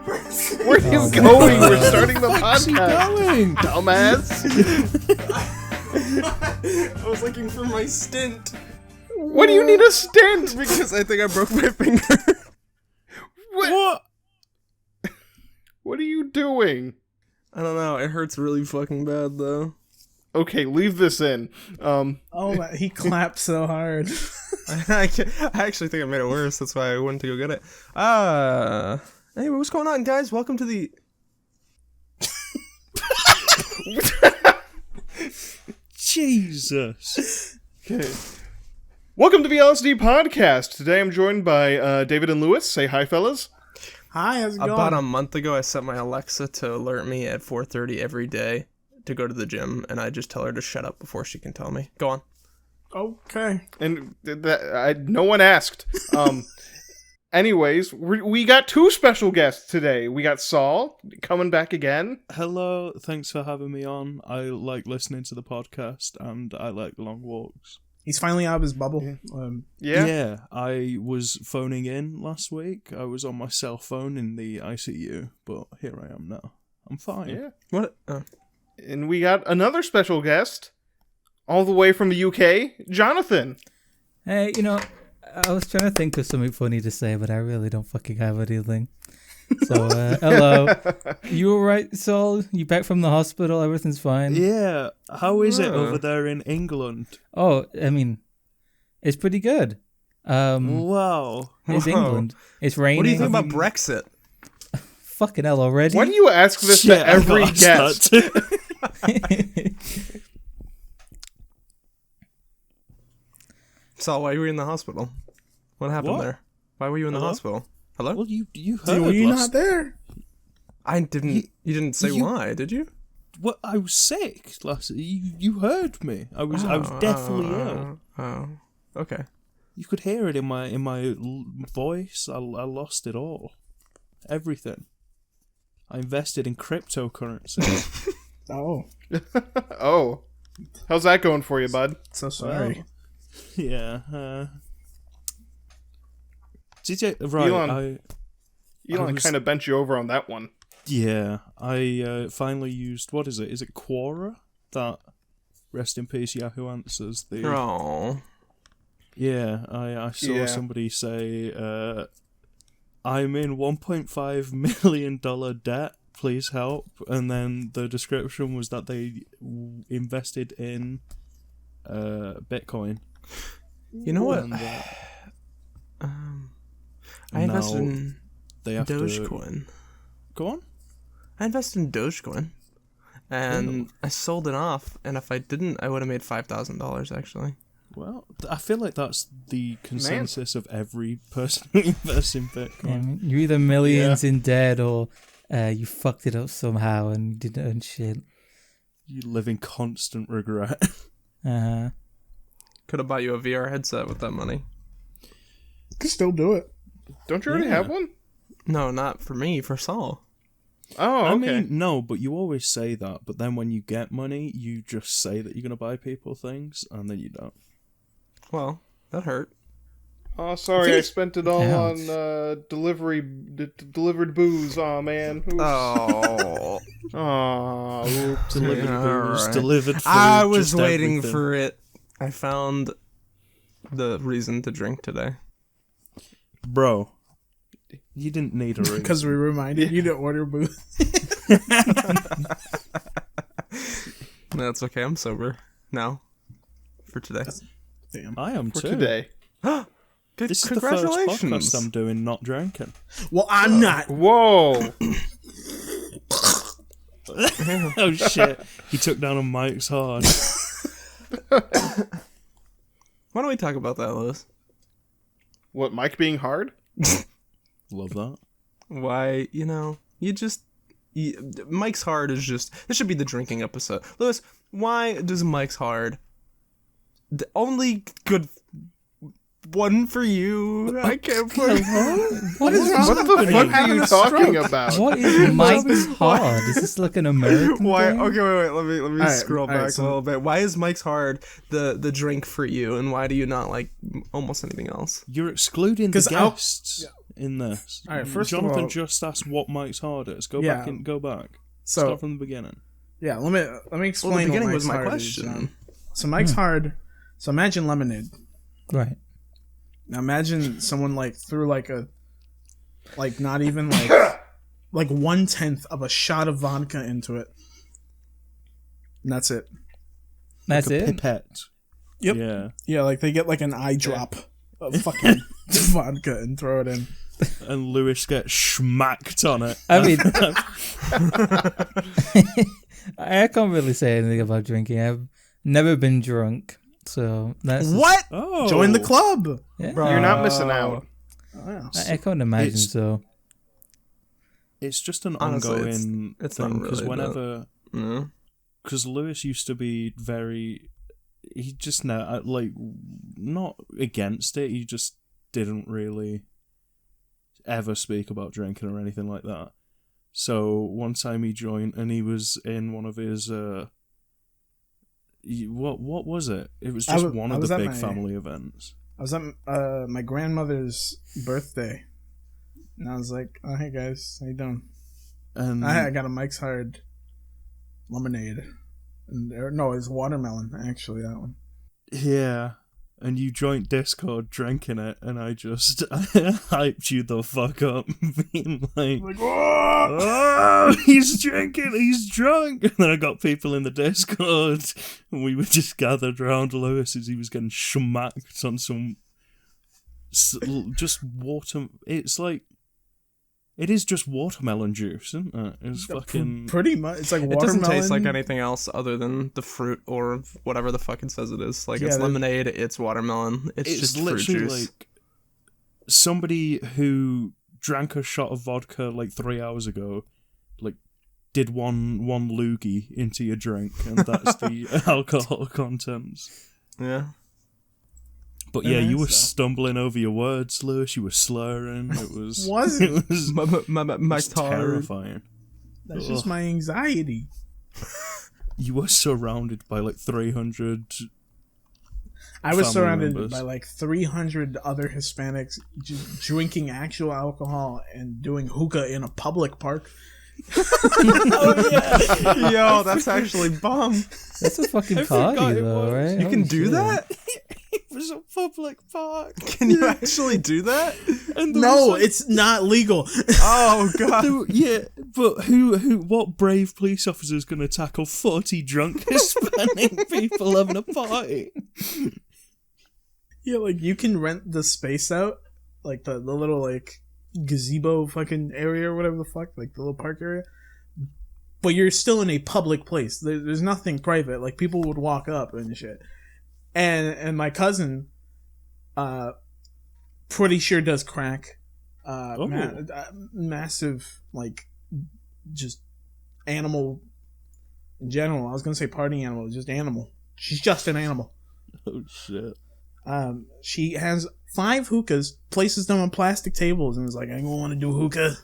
Where are you going? We're starting the podcast. Dumbass. I was looking for my stint. What do you need a stint? Because I think I broke my finger. What? What are you doing? I don't know. It hurts really fucking bad, though. Okay, leave this in. He clapped so hard. I actually think I made it worse. That's why I went to go get it. Anyway, what's going on, guys? Welcome to the... Jesus. Okay. Welcome to the L.S.D podcast. Today I'm joined by David and Lewis. Say hi, fellas. Hi, how's it going? About a month ago, I set my Alexa to alert me at 4:30 every day to go to the gym, and I just tell her to shut up before she can tell me. Go on. Okay. And no one asked. Anyways, we got two special guests today. We got Saul coming back again. Hello, thanks for having me on. I like listening to the podcast, and I like long walks. He's finally out of his bubble. Yeah, I was phoning in last week. I was on my cell phone in the ICU, but here I am now. I'm fine. Yeah. What? And we got another special guest, all the way from the UK, Jonathon. Hey, I was trying to think of something funny to say, but I really don't fucking have anything. So, hello. You alright, Saul? You back from the hospital? Everything's fine? Yeah, how is it over there in England? Oh, I mean, it's pretty good. Wow. It's England. It's raining. What do you think about Brexit? Fucking hell already? Why do you ask this to every guest? Saul, why were you in the hospital? What happened there? Why were you in the hospital? Hello? Well, you heard Were you last... not there? I didn't. You didn't say why, did you? Well, I was sick last. You heard me. I was deathly ill. Oh, okay. You could hear it in my voice. I lost it all, everything. I invested in cryptocurrency. Oh. Oh. How's that going for you, bud? So sorry. Well, yeah. Did you right? Elon kind of bent you over on that one. Yeah, I finally used, what is it? Is it Quora? That, rest in peace, Yahoo Answers. Oh. Yeah, I saw somebody say, I'm in $1.5 million debt, please help. And then the description was that they invested in Bitcoin. You know what? I invested in Dogecoin. Go on. I invested in Dogecoin, and I sold it off. And if I didn't, I would have made $5,000 actually. Well, I feel like that's the consensus of every person who invests in Bitcoin. Yeah, you're either millions in debt or you fucked it up somehow and didn't earn shit. You live in constant regret. Uh-huh. Could have bought you a VR headset with that money. Could still do it. Don't you already have one? No, not for me, for Saul. Oh, okay. I mean, no, but you always say that, but then when you get money, you just say that you're going to buy people things, and then you don't. Well, that hurt. Oh, sorry, I spent it all on delivered booze. Oh man. Oops. Oh. Oh, oops. Delivered booze, Right. delivered food, I was just waiting everything. for it. I found the reason to drink today. Bro, you didn't need a reason. Because we reminded you to order booze. That's okay, I'm sober now. For today. Damn. I am For too. today. Good, This is the first congratulations. podcast I'm doing not drinking. Well, I'm not. Whoa. Oh shit, he took down a Mike's hard. Why don't we talk about that, Lewis? What, Mike being hard? Love that. Why, Mike's Hard is just... This should be the drinking episode. Lewis, why does Mike's Hard... The only good one for you. I can't put... What is wrong? What the fuck are you talking about? What is Mike's Hard? Is this like an American Why? thing? Okay, wait. Let me Alright, scroll back alright, a little bit. Why is Mike's Hard the drink for you, and why do you not like almost anything else? You're excluding the 'Cause guests in this. All right, first of Jonathan all- just asked what Mike's hardest. Go Yeah. back and go back. So Start from the beginning. yeah, let me explain. Well, the beginning what was Mike's my hard question. is. So Mike's hard. So imagine lemonade. Right. Now imagine someone like threw like not even like 1/10 of a shot of vodka into it. And that's it. That's Like a it. pipette. Yep. Yeah. Yeah, like they get like an eye drop of fucking vodka and throw it in. And Lewis gets schmacked on it. I mean, I can't really say anything about drinking. I've never been drunk, so that's What? Oh. Join the club. Yeah. You're not missing out. Oh, yeah. I can't imagine It's- so. It's just an Honestly, ongoing it's not thing because really whenever, Yeah. because Lewis used to be very, he just now like not against it. He just didn't really ever speak about drinking or anything like that. So one time he joined and he was in one of his what was it? It was just one I of was the at big my- family events. I was at my grandmother's birthday, and I was like, "Oh, hey guys, how you doing?" And I got a Mike's Hard lemonade, no, it's watermelon actually. That one. yeah, and you joined Discord drinking it, and I just hyped you the fuck up, being like, "Oh, he's drinking, he's drunk." And then I got people in the Discord, and we were just gathered around Lewis as he was getting schmacked on some just water. It's like, it is just watermelon juice, isn't it? It's fucking. Pretty much, it's like It watermelon. doesn't taste like anything else other than the fruit or whatever the fuck it says it is. Like, Yeah, it's they- lemonade, it's watermelon, it's just fruit literally juice. like somebody who drank a shot of vodka like 3 hours ago, like did one loogie into your drink, and that's the alcohol contents. Yeah. But yeah, you were so. stumbling over your words, Lewis. You were slurring. It was Was it it? was, Mike's it's hard. terrifying. That's just my anxiety. You were surrounded by like 300. I was Family surrounded members. by like 300 other Hispanics just drinking actual alcohol and doing hookah in a public park. Yo, that's actually bomb. That's a fucking I forgot party, it though, was. right? You can Holy do shit. that? It was a public park. Can you actually do that? And there No, was, like, it's not legal. Oh, God. Yeah, but what brave police officer is going to tackle 40 drunk Hispanic people having a party? Yeah, like you can rent the space out, like the little like gazebo fucking area or whatever the fuck, like the little park area. But you're still in a public place. There's nothing private. Like people would walk up and shit. And my cousin, pretty sure does crack. Massive, like, just animal in general. I was gonna say party animal, just animal. She's just an animal. Oh shit. She has 5 hookahs, places them on plastic tables, and is like, I want to do hookah.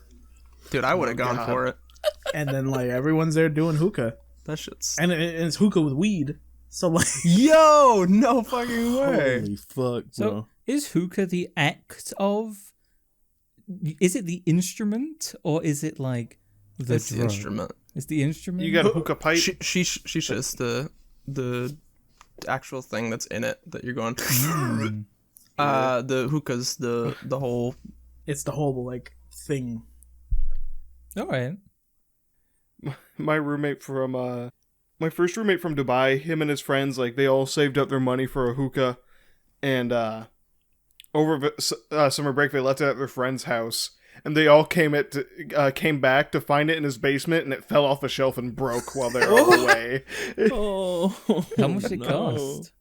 Dude, I would have gone God. for it. And then, like, everyone's there doing hookah. That shit's... And it's hookah with weed. So, like, Yo, no fucking way. Holy fuck, So, bro. is hookah the act of? Is it the instrument, or is it like the It's the drug? instrument. It's the instrument. You got a hookah pipe. Shisha is the actual thing that's in it that you're going to. The hookah's the whole... it's the whole, like, thing. All right. My roommate from my first roommate from Dubai, him and his friends, like, they all saved up their money for a hookah, and over summer break they left it at their friend's house, and they all came back to find it in his basement, and it fell off the shelf and broke while they were on the way. Oh, How much it no. cost?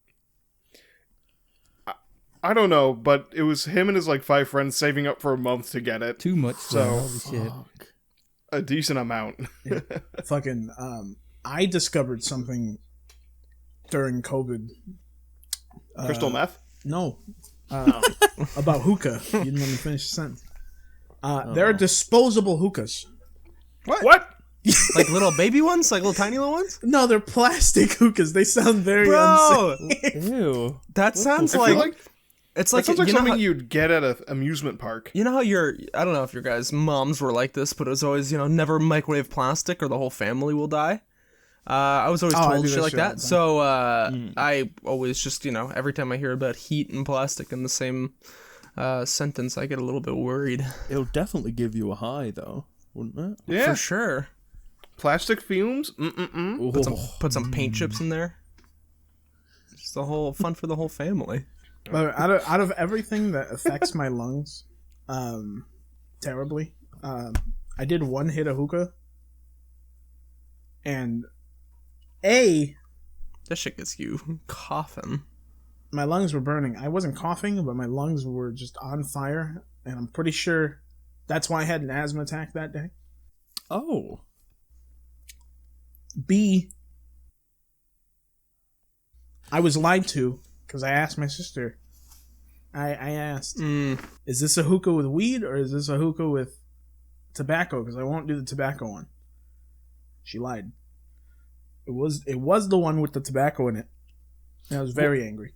I don't know, but it was him and his like 5 friends saving up for a month to get it. Too much. So- So holy shit. Fuck. A decent amount. Fucking, I discovered something during COVID. Crystal meth? No. About hookah. You didn't let me finish the sentence. There are disposable hookahs. What? Like little baby ones? Like little tiny little ones? No, they're plastic hookahs. They sound very Bro! unsafe. Ew. That sounds I feel like... It's That like sounds like you know something how, you'd get at an amusement park. you know how I don't know if your guys' moms were like this, but it was always, never microwave plastic or the whole family will die. I was always Oh, I told do shit that like shit all that. the time. So I always just, every time I hear about heat and plastic in the same sentence, I get a little bit worried. It'll definitely give you a high, though, wouldn't it? Yeah. For sure. Plastic fumes? Mm-mm-mm. Put some paint chips in there. Just the whole fun for the whole family. But out of everything that affects my lungs, terribly, I did one hit of hookah, and That shit gets you coughing. my lungs were burning. I wasn't coughing, but my lungs were just on fire, and I'm pretty sure that's why I had an asthma attack that day. Oh. B, I was lied to because I asked my sister. I asked, is this a hookah with weed or is this a hookah with tobacco? Because I won't do the tobacco one. She lied. It was the one with the tobacco in it. And I was very angry.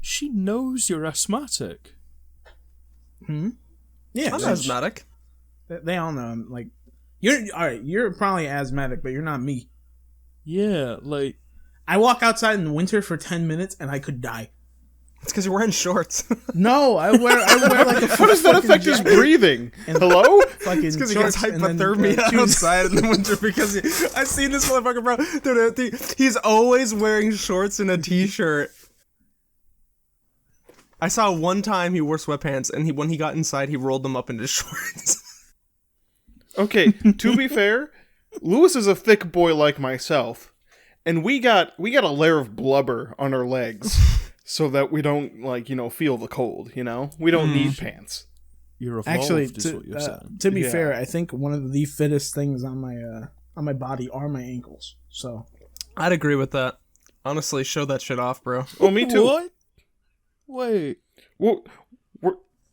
She knows you're asthmatic. Yeah, I'm asthmatic. They all know. I'm like, you're probably asthmatic, but you're not me. Yeah, like... I walk outside in the winter for 10 minutes and I could die. It's because you're wearing shorts. No, I wear like a How does that affect his breathing? Hello? fucking It's because he gets shorts and then, hypothermia shoes. outside in the winter because I've seen this motherfucker, bro. Dude, he's always wearing shorts and a t-shirt. I saw one time he wore sweatpants, and when he got inside, he rolled them up into shorts. Okay, to be fair, Lewis is a thick boy like myself, and we got a layer of blubber on our legs so that we don't feel the cold. We don't need pants. You're evolved, Actually, is what you're saying. to be Yeah. fair, I think one of the fittest things on my body are my ankles. So I'd agree with that. Honestly, show that shit off, bro. Oh, me too. What? Wait. Well,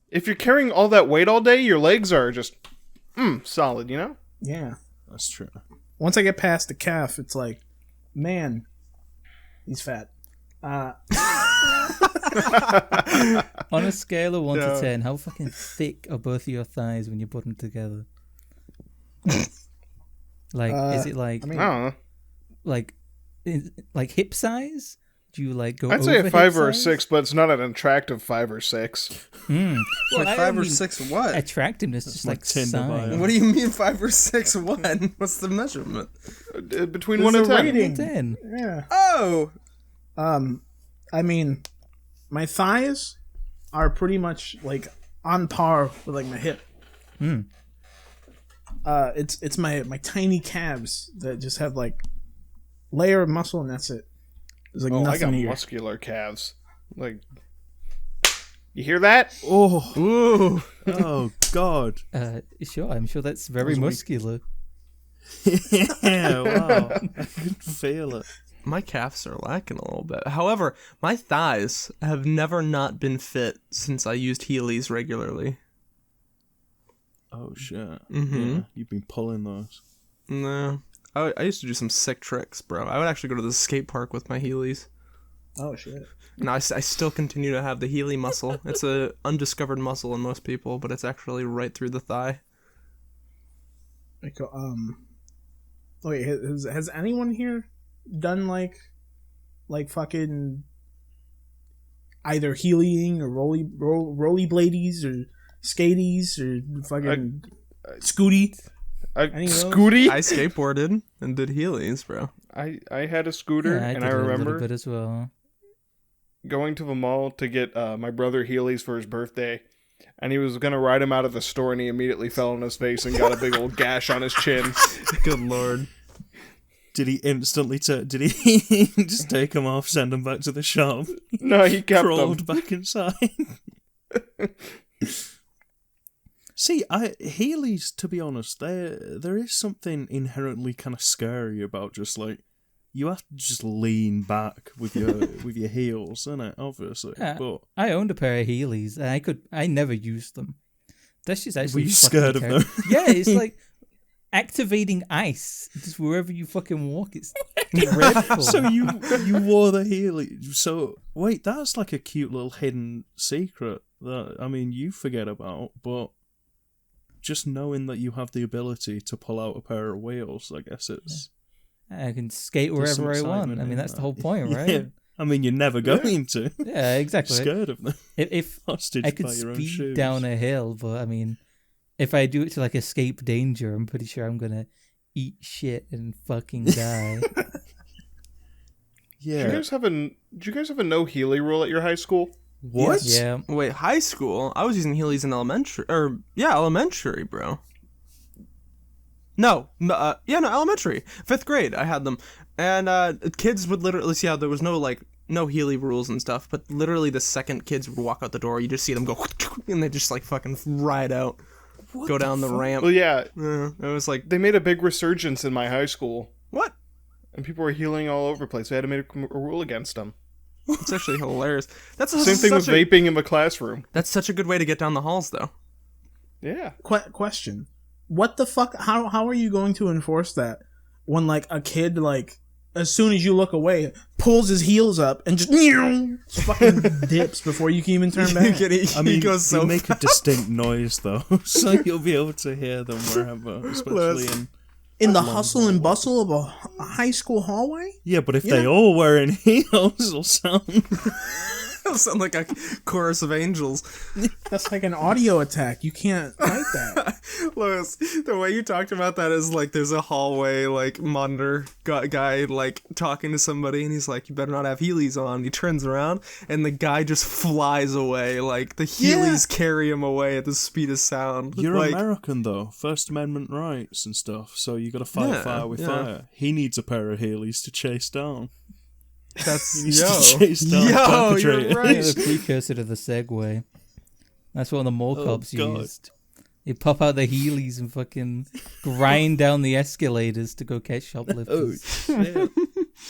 if you're carrying all that weight all day, your legs are just solid. yeah, That's true. once I get past the calf, it's like, man, he's fat. On a scale of 1 Yeah. to 10, how fucking thick are both of your thighs when you put them together? Like, is it like, I mean, I don't know. like hip size? Do you like go I'd say over a 5 hip or a size? 6, but it's not an attractive 5 or 6. Well, I don't mean 6 what? attractiveness, just my like Tinder size. bio. What do you mean 5 or 6 what? What's the measurement? Between There's 1 and a 10. rating. 10. yeah. Oh! I mean, my thighs are pretty much like on par with like my hip. It's my tiny calves that just have like layer of muscle and that's it. There's like Oh, I got nothing here. muscular calves. Like, you hear that? Oh, Ooh! oh God. Sure, I'm sure that's very was weak. muscular. Yeah, wow. I could feel it. My calves are lacking a little bit. However, my thighs have never not been fit since I used Heelys regularly. Oh, shit. Mhm. Yeah, you've been pulling those. No. I used to do some sick tricks, bro. I would actually go to the skate park with my Heelys. Oh shit. No, I still continue to have the Heely muscle. It's a undiscovered muscle in most people, but it's actually right through the thigh. Like, wait, has anyone here done like fucking either heelying or rollerbladies or skaties or fucking scooty? Any of those? Scooty? I skateboarded and did Heelys, bro. I had a scooter, Yeah, and did I a little remember bit as well. going to the mall to get my brother Heelys for his birthday, and he was going to ride him out of the store, and he immediately fell on his face and got a big old gash on his chin. Good lord. Did he instantly did he just take them off, send them back to the shop, No, he kept them. crawled back inside? See, Heelys, to be honest, there is something inherently kind of scary about just like you have to just lean back with your heels, innit? Obviously, Yeah, but I owned a pair of Heelys, and I never used them. That's just actually. were you fucking scared of them? Yeah, it's like activating ice just wherever you fucking walk. It's Dreadful. So you wore the Healy. So wait, that's like a cute little hidden secret that you forget about, but just knowing that you have the ability to pull out a pair of wheels, I guess it's. I can skate There's some wherever I want. excitement in That's the that. whole point, right? Yeah. You're never going to. Yeah, exactly. Scared of them. If Hostage I could by your own speed shoes. down a hill, but if I do it to like escape danger, I'm pretty sure I'm gonna eat shit and fucking die. Yeah. Did you guys have a no Healy rule at your high school? What? Yeah. Wait, high school? I was using Heelys in elementary, bro. No, elementary. 5th grade, I had them. And kids would literally see how there was no Heely rules and stuff, but literally the second kids would walk out the door, you just see them go, and they just like fucking ride out, go down the ramp. Well, yeah, Yeah, it was like, they made a big resurgence in my high school, what? and people were healing all over the place. They had to make a rule against them. It's actually hilarious. That's Same thing with vaping in the classroom. That's such a good way to get down the halls, though. Yeah. Question: what the fuck? How are you going to enforce that when like a kid like as soon as you look away pulls his heels up and just fucking dips before you can even turn back? He goes so you make a distinct noise though, so you'll be able to hear them wherever, especially In the hustle and bustle of a high school hallway? Yeah, but if they all wearing heels, it'll sound. It'll sound like a chorus of angels. That's like an audio attack. You can't fight that. Lois, the way you talked about that is like there's a hallway like monitor guy like talking to somebody and he's like, you better not have Heelys on. He turns around and the guy just flies away. Like the Heelys carry him away at the speed of sound. You're like, American though, First Amendment rights and stuff, so you gotta fight fire with fire. He needs a pair of Heelys to chase down. That's He needs to chase down Yo, you're perpetrators. right. Yeah, the precursor to the Segway. That's what the mall cops God. used. They pop out the Heelys and fucking grind down the escalators to go catch shoplifters. Shit.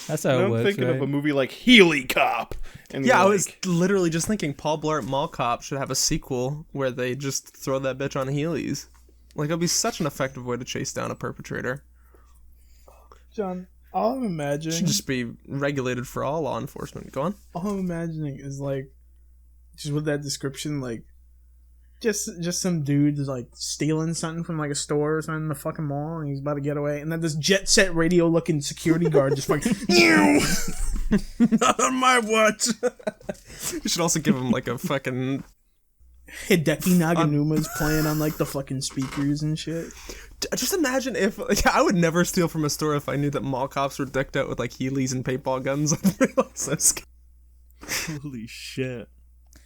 That's how it I'm works, thinking right? of a movie like Healy Cop. And Yeah, you're I like, was literally just thinking Paul Blart Mall Cop should have a sequel where they just throw that bitch on Heelys. Like, it'd be such an effective way to chase down a perpetrator. John, all I'm It imagining, should just be regulated for all law enforcement. Go on. all I'm imagining is like, just with that description, like, just some dude is like stealing something from like a store or something in the fucking mall, and he's about to get away, and then this jet set radio looking security guard just fucking Not on my watch. You should also give him like a fucking. Hideki Naganuma's playing on like the fucking speakers and shit. Just imagine if I would never steal from a store if I knew that mall cops were decked out with like Heelys and paintball guns. So scary. Holy shit.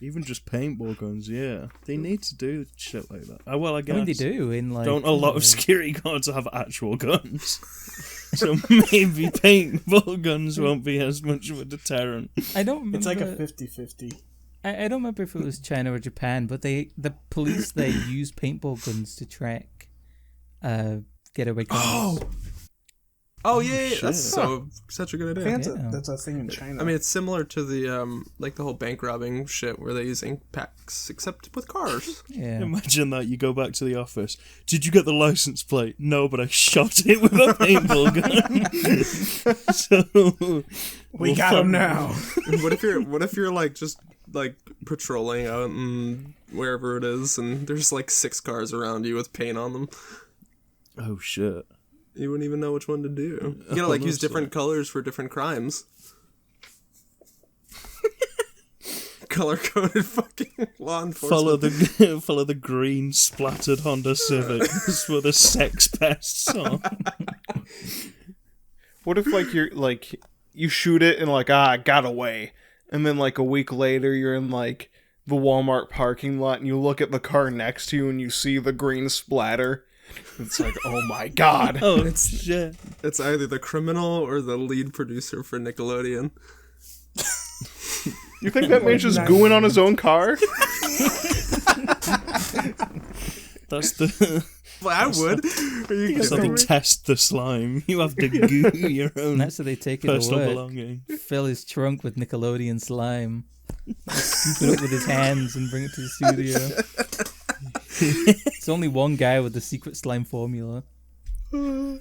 Even just paintball guns, yeah. They need to do shit like that. Well, I guess. they do in like. Don't a lot of security guards have actual guns? So maybe paintball guns won't be as much of a deterrent. I don't remember. It's like a 50-50. I don't remember if it was China or Japan, but the police there use paintball guns to track getaway cars. Oh yeah, shit. that's such a good I idea. think Yeah. that's a thing in China. I mean, it's similar to the like the whole bank robbing shit where they're using packs, except with cars. Yeah. Imagine that, you go back to the office. Did you get the license plate? No, but I shot it with a paintball gun. So we got him now. What if you're like just like patrolling out and wherever it is, and there's like 6 cars around you with paint on them? Oh shit. You wouldn't even know which one to do. You gotta like use different colors for different crimes. Color coded fucking law enforcement. Follow the green splattered Honda Civic with the Sex Pest song. what if like you're like you shoot it and like got away, and then like a week later you're in like the Walmart parking lot and you look at the car next to you and you see the green splatter. It's like, oh my god. Oh, shit. It's either the criminal or the lead producer for Nickelodeon. You think that man's just gooing on his own car? That's the. Well, I would. Are you That's how they kidding me? test the slime. You have to goo your own And that's how they take it to personal work. belonging. Fill his trunk with Nickelodeon slime. Scoop it up with his hands and bring it to the studio. It's only one guy with the secret slime formula. He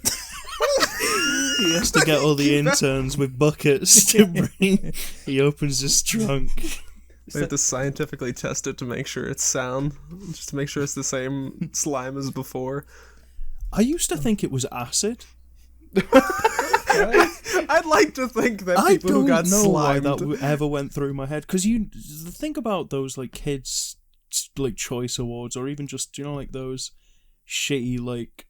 has to get all the interns with buckets to bring. He opens his trunk. They have to scientifically test it to make sure it's sound, just to make sure it's the same slime as before. I used to think it was acid. I'd like to think that people who got slimed. Why that ever went through my head. Because you think about those like kids like choice awards, or even just like those shitty like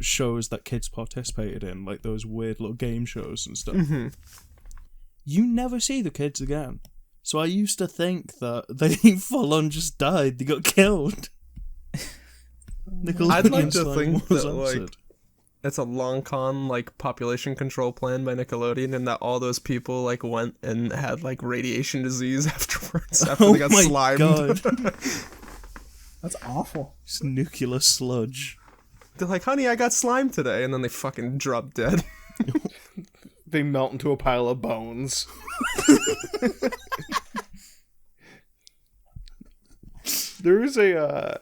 shows that kids participated in, like those weird little game shows and stuff. Mm-hmm. You never see the kids again. So I used to think that they full on just died. They got killed. I'd like to Nickelodeon's think was that acid. like it's a long con like population control plan by Nickelodeon, and that all those people like went and had like radiation disease afterwards after they got slimed. God. That's awful. It's nuclear sludge. They're like, honey, I got slimed today, and then they fucking drop dead. They melt into a pile of bones. There is a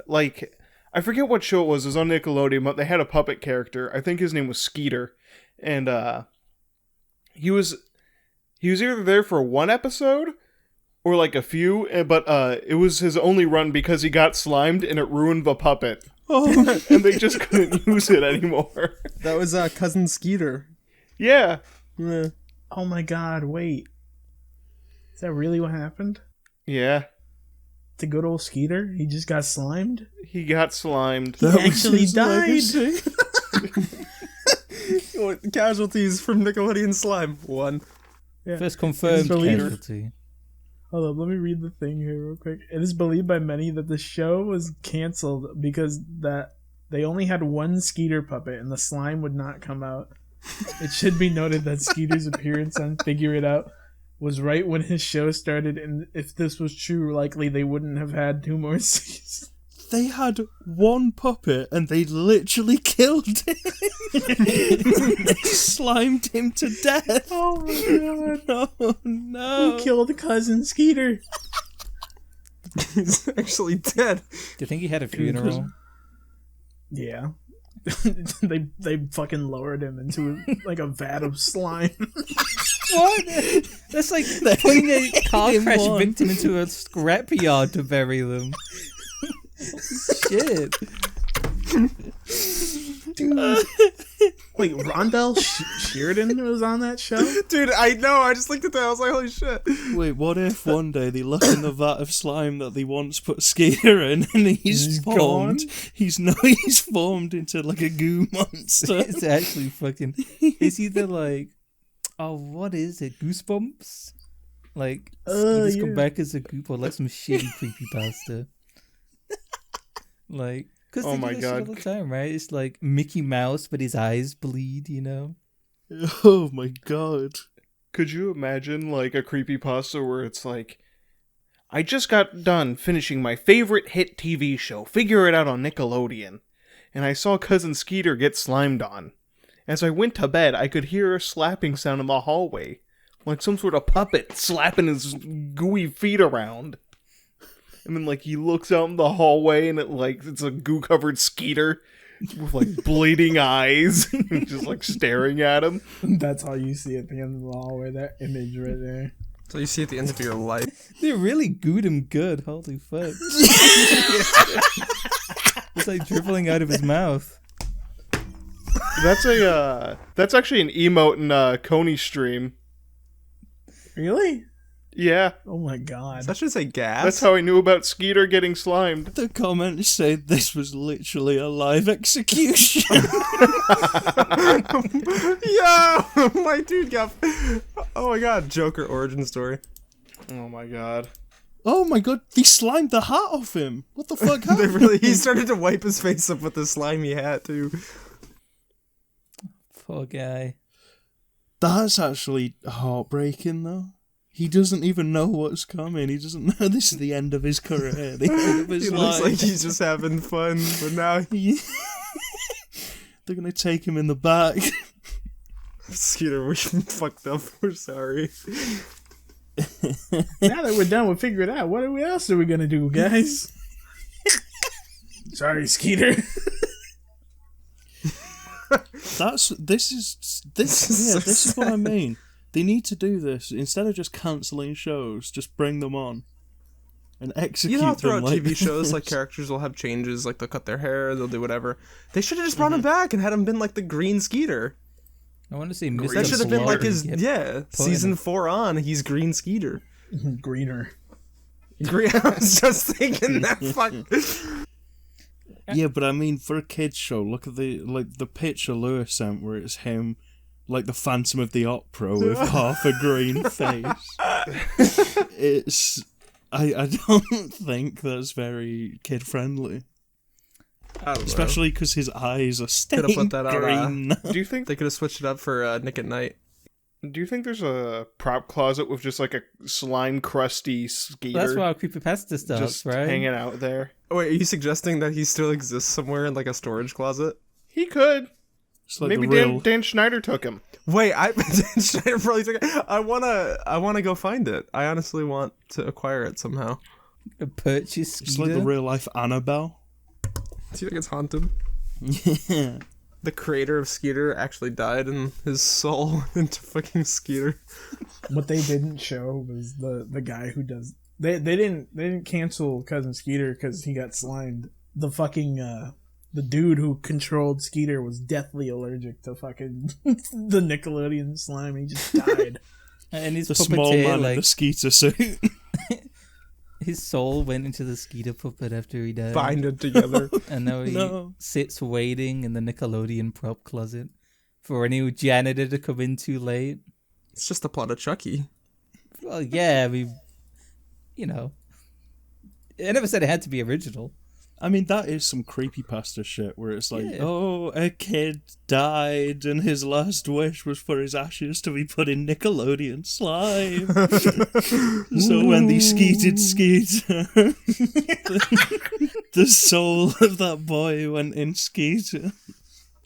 I forget what show it was on Nickelodeon, but they had a puppet character. I think his name was Skeeter, and he was either there for one episode or like a few, but it was his only run because he got slimed and it ruined the puppet. Oh, And they just couldn't use it anymore. That was cousin Skeeter. Yeah. Yeah. Oh my god, wait. Is that really what happened? Yeah. To good old Skeeter? He just got slimed? He got slimed. He actually died! Casualties from Nickelodeon slime. 1. Yeah. First confirmed Skeeter. casualty. Hold up, let me read the thing here real quick. It is believed by many that the show was canceled because that they only had one Skeeter puppet and the slime would not come out. It should be noted that Skeeter's appearance on Figure It Out was right when his show started, and if this was true, likely they wouldn't have had 2 more seasons. they had one puppet and they literally killed him. They slimed him to death. Oh my god. Oh no. Who killed cousin Skeeter? He's actually dead. Do you think he had a funeral? Yeah. they fucking lowered him into like a vat of slime. What? That's like putting a car crash victim into a scrapyard to bury them. Shit. Dude. Wait, Rondell Sheridan was on that show? Dude, I know. I just looked at that. I was like, holy shit. Wait, what if one day they look in the vat of slime that they once put Skeeter in and he's formed? gone? He's formed into like a goo monster. It's actually fucking. It's either like, oh, what is it? Goosebumps? Like, Skeeter's come yeah. back as a goop or like some shitty creepypasta. Like, because Oh they my do that shit God. all the time, right? It's like Mickey Mouse, but his eyes bleed, you know? Oh my god. Could you imagine like a creepypasta where it's like, I just got done finishing my favorite hit TV show, Figure It Out on Nickelodeon, and I saw Cousin Skeeter get slimed on. As I went to bed, I could hear a slapping sound in the hallway, like some sort of puppet slapping his gooey feet around. And then like he looks out in the hallway and it's a goo-covered Skeeter with like bleeding eyes, just like staring at him. That's all you see at the end of the hallway, that image right there. So you see at the end of your life. They really gooed him good. Holy fuck. It's like dribbling out of his mouth. That's actually an emote in Coney's stream. Really? Yeah, Oh my god. That should say gas. that's how I knew about Skeeter getting slimed. The comments said this was literally a live execution. Yeah, my dude got. Oh my god, Joker origin story. Oh my god. Oh my god, they slimed the hat off him. What the fuck They happened? really. He started to wipe his face up with the slimy hat too. Poor guy. That's actually heartbreaking though. He doesn't even know what's coming. He doesn't know this is the end of his career. The end of his He life. looks like he's just having fun, but now They're gonna take him in the back. Skeeter, we fucked up. We're sorry. Now that we're done with Figure It Out, what else are we gonna do, guys? Sorry, Skeeter. This is what I mean. They need to do this instead of just cancelling shows. Just bring them on and execute You know, them. throughout Like TV shows, like characters will have changes, like they'll cut their hair, they'll do whatever. They should have just brought him back and had him been like the Green Skeeter. I want to see Mr. That should have been like his Slaughter get season 4 on. He's Green Skeeter. Greener. I was just thinking that. Fuck. yeah, but I mean, for a kids show, look at the picture Lewis sent, where it's him, like the Phantom of the Opera with half a green face. It's. I don't think that's very kid friendly. I don't know. Especially because his eyes are stained put that on, green. Do you think They could have switched it up for Nick at Night. Do you think there's a prop closet with just like a slime crusty Skeeter That's why our creepypasta starts, just right? hanging out there? Oh, wait, are you suggesting that he still exists somewhere in like a storage closet? He could. It's like Maybe the real. Dan Schneider took him. Wait, Schneider probably took it. I wanna go find it. I honestly want to acquire it somehow. A purchase It's like the Skeeter. real life Annabelle. Do you think it's haunted? Yeah. The creator of Skeeter actually died and his soul into fucking Skeeter. What they didn't show was the guy who does. They didn't cancel Cousin Skeeter because he got slimed. The fucking the dude who controlled Skeeter was deathly allergic to fucking the Nickelodeon slime. He just died. And his The small puppeteer, man in like, the Skeeter suit. his soul went into the Skeeter puppet after he died. Bind it together. And now he No. sits waiting in the Nickelodeon prop closet for a new janitor to come in too late. It's just the plot of Chucky. Well, yeah, I never said it had to be original. I mean, that is some creepypasta shit where it's like, Yeah. oh, a kid died and his last wish was for his ashes to be put in Nickelodeon slime. So when they skeeted Skeeter, the soul of that boy went in Skeeter.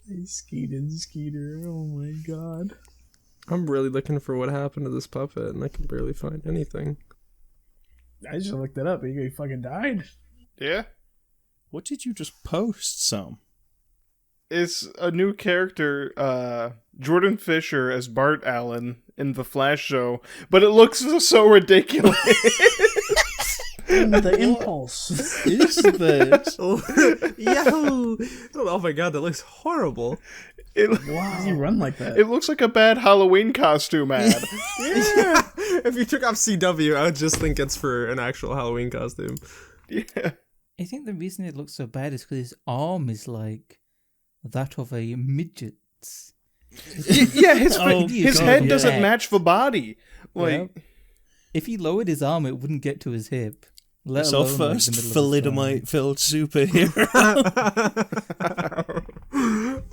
He Skeeter. Oh my god. I'm really looking for what happened to this puppet, and I can barely find anything. I just looked it up. He fucking died. Yeah. What did you just post, Sam? It's a new character, Jordan Fisher as Bart Allen in the Flash show, but it looks so ridiculous. The impulse. Is this? Yahoo! Oh my god, that looks horrible. Wow. How does he run like that? It looks like a bad Halloween costume ad. Yeah. If you took off CW, I would just think it's for an actual Halloween costume. Yeah. I think the reason it looks so bad is because his arm is like that of a midget's. Yeah, his Oh, his God, head yeah. doesn't match the body. Like, Yep. If he lowered his arm, it wouldn't get to his hip. Let It's our alone, like, first the middle of his thigh. thalidomide-filled superhero.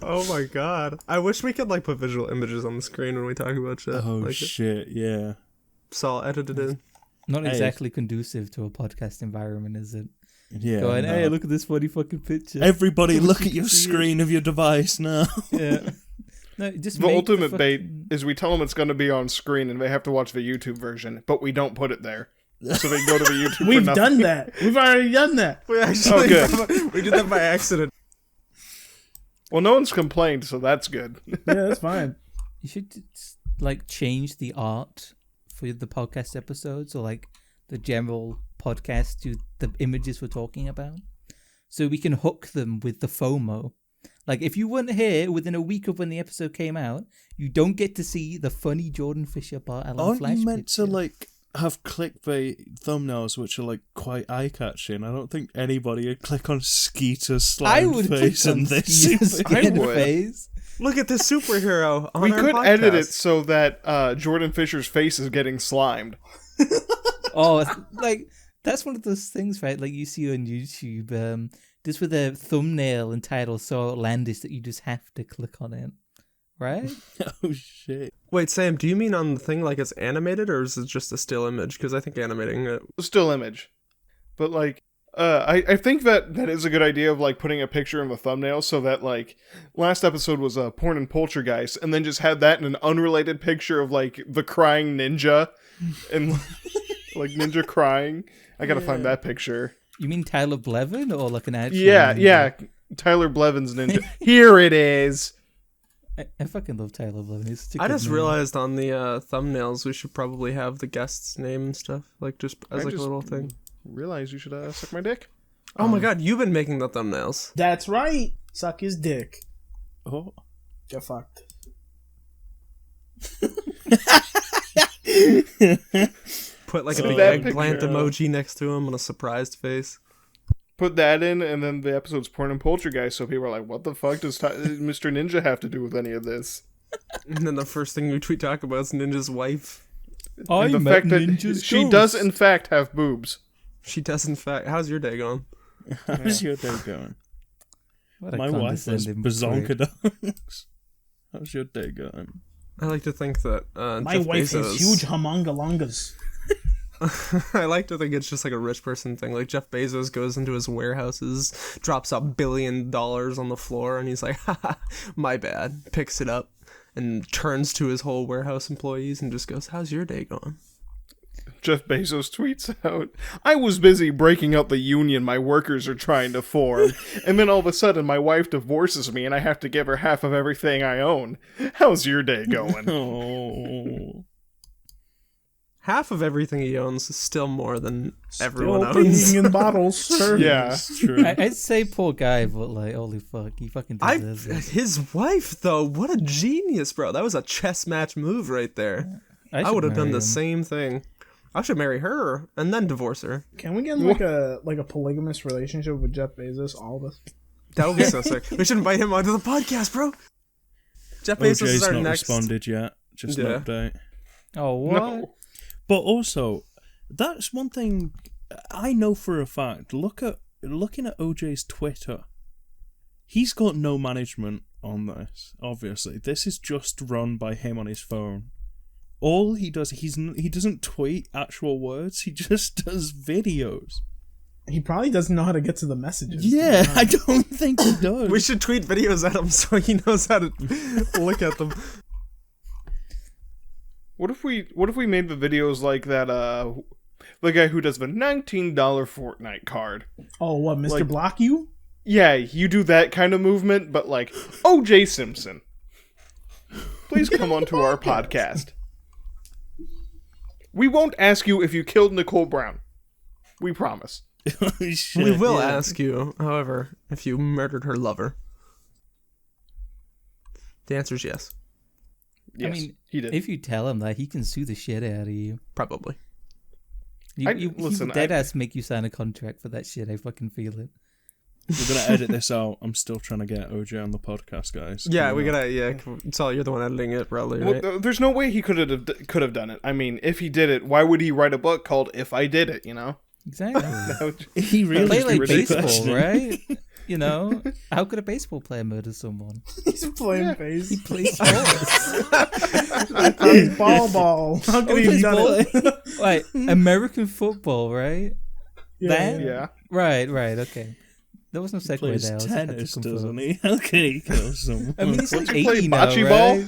Oh my god. I wish we could like put visual images on the screen when we talk about shit. Oh, like shit, yeah. So I'll edit it in. Not Hey. exactly conducive to a podcast environment, is it? Yeah. Going, no. hey, look at this funny fucking picture. Everybody look at your screen of your device now. Yeah. No, just the make ultimate bait fucking- is we tell them it's going to be on screen and they have to watch the YouTube version, but we don't put it there. So they go to the YouTube We've for nothing. done that. We've already done that. We actually good. we did that by accident. Well, no one's complained, so that's good. Yeah, that's fine. You should like change the art for the podcast episodes or like the general podcast to the images we're talking about, so we can hook them with the FOMO. Like if you weren't here within a week of when the episode came out, you don't get to see the funny Jordan Fisher Bart Allen Aren't Flash you meant picture. to like have clickbait thumbnails which are like quite eye-catching? I don't think anybody would click on Skeeter's I slime would face click on and this. Skeeter's I skin would. face. Look at this superhero on We our could podcast. edit it so that Jordan Fisher's face is getting slimed. Oh, like that's one of those things, right? Like you see on YouTube, just with a thumbnail and title so outlandish that you just have to click on it, right? Oh shit. Wait, Sam, do you mean on the thing like it's animated or is it just a still image? Because I think animating it. Still image. But like I think that is a good idea of like putting a picture in the thumbnail so that like last episode was porn and poltergeist and then just had that in an unrelated picture of like the crying ninja and like ninja crying. I gotta find that picture. You mean Tyler Blevin or like an actual? Yeah, ninja? yeah. Tyler Blevin's ninja. Here it is. I fucking love Tyler Blevin. He's such a I good just name. realized on the thumbnails we should probably have the guest's name and stuff, like just as like a little thing. Realize you should suck my dick. Oh my god, you've been making the thumbnails. That's right. Suck his dick. Oh. Get fucked. Put like a So big that eggplant picture- emoji next to him and a surprised face. Put that in, and then the episode's porn and poltergeist. So people are like, "What the fuck does Mr. Ninja have to do with any of this?" And then the first thing we tweet talk about is Ninja's wife. I And the met fact that Ninja's she ghost. does in fact have boobs. She does in fact. How's your day going? How's your day going? What a My wife has condescending bazonka prick. dogs. How's your day going? I like to think that My Jeff wife Bezos, has huge humongalongas. I like to think it's just like a rich person thing. Like Jeff Bezos goes into his warehouses, drops $1 billion on the floor, and he's like, haha, my bad. Picks it up and turns to his whole warehouse employees and just goes, how's your day going? Jeff Bezos tweets out, "I was busy breaking up the union my workers are trying to form, and then all of a sudden my wife divorces me and I have to give her half of everything I own. How's your day going?" Oh. Half of everything he owns is still more than everyone Still owns. peeing in bottles, sir. Yeah. It's true. I'd say poor guy, but like, holy fuck, he fucking deserves it. His wife, though, what a genius, bro. That was a chess match move right there. I should would have done marry the him. same thing. I should marry her and then divorce her. Can we get in like a polygamous relationship with Jeff Bezos? All of us. That would be so sick. We should invite him onto the podcast, bro. Jeff Bezos is OJ's our not next. responded yet. Just Yeah. an update. Oh, what? No. But also, that's one thing I know for a fact. Looking at OJ's Twitter, he's got no management on this. Obviously, this is just run by him on his phone. All he does, he doesn't tweet actual words. He just does videos. He probably doesn't know how to get to the messages. Yeah, I don't think he does. We should tweet videos at him so he knows how to look at them. What if we made the videos like that the guy who does the $19 Fortnite card? Oh, what, Mr. Like- Block you? Yeah, you do that kind of movement, but like, OJ Simpson, please come onto our podcast. We won't ask you if you killed Nicole Brown. We promise. Shit, We will yeah. ask you, however, if you murdered her lover. The answer is yes. Yes, I mean, he did. if you tell him that, he can sue the shit out of you. Probably. He listen, would dead ass make you sign a contract for that shit. I fucking feel it. We're gonna edit this out. I'm still trying to get OJ on the podcast, guys. Yeah, Come we on. gotta. Yeah, it's all you're the one editing it, probably. Well, Right? there's no way he could have done it. I mean, if he did it, why would he write a book called "If I Did It"? You know, Exactly. That would- He really Play just like be baseball, ridiculous. right? You know, how could a baseball player murder someone? He's playing Yeah. base. He plays sports. He's ball. How could he have done it? Like American football, right? That? yeah. Right. Okay. There was no segue plays there. I was had to tennis, confirm. doesn't he? How can he kill someone? I mean, he's like he play 80 now, bocce ball? right?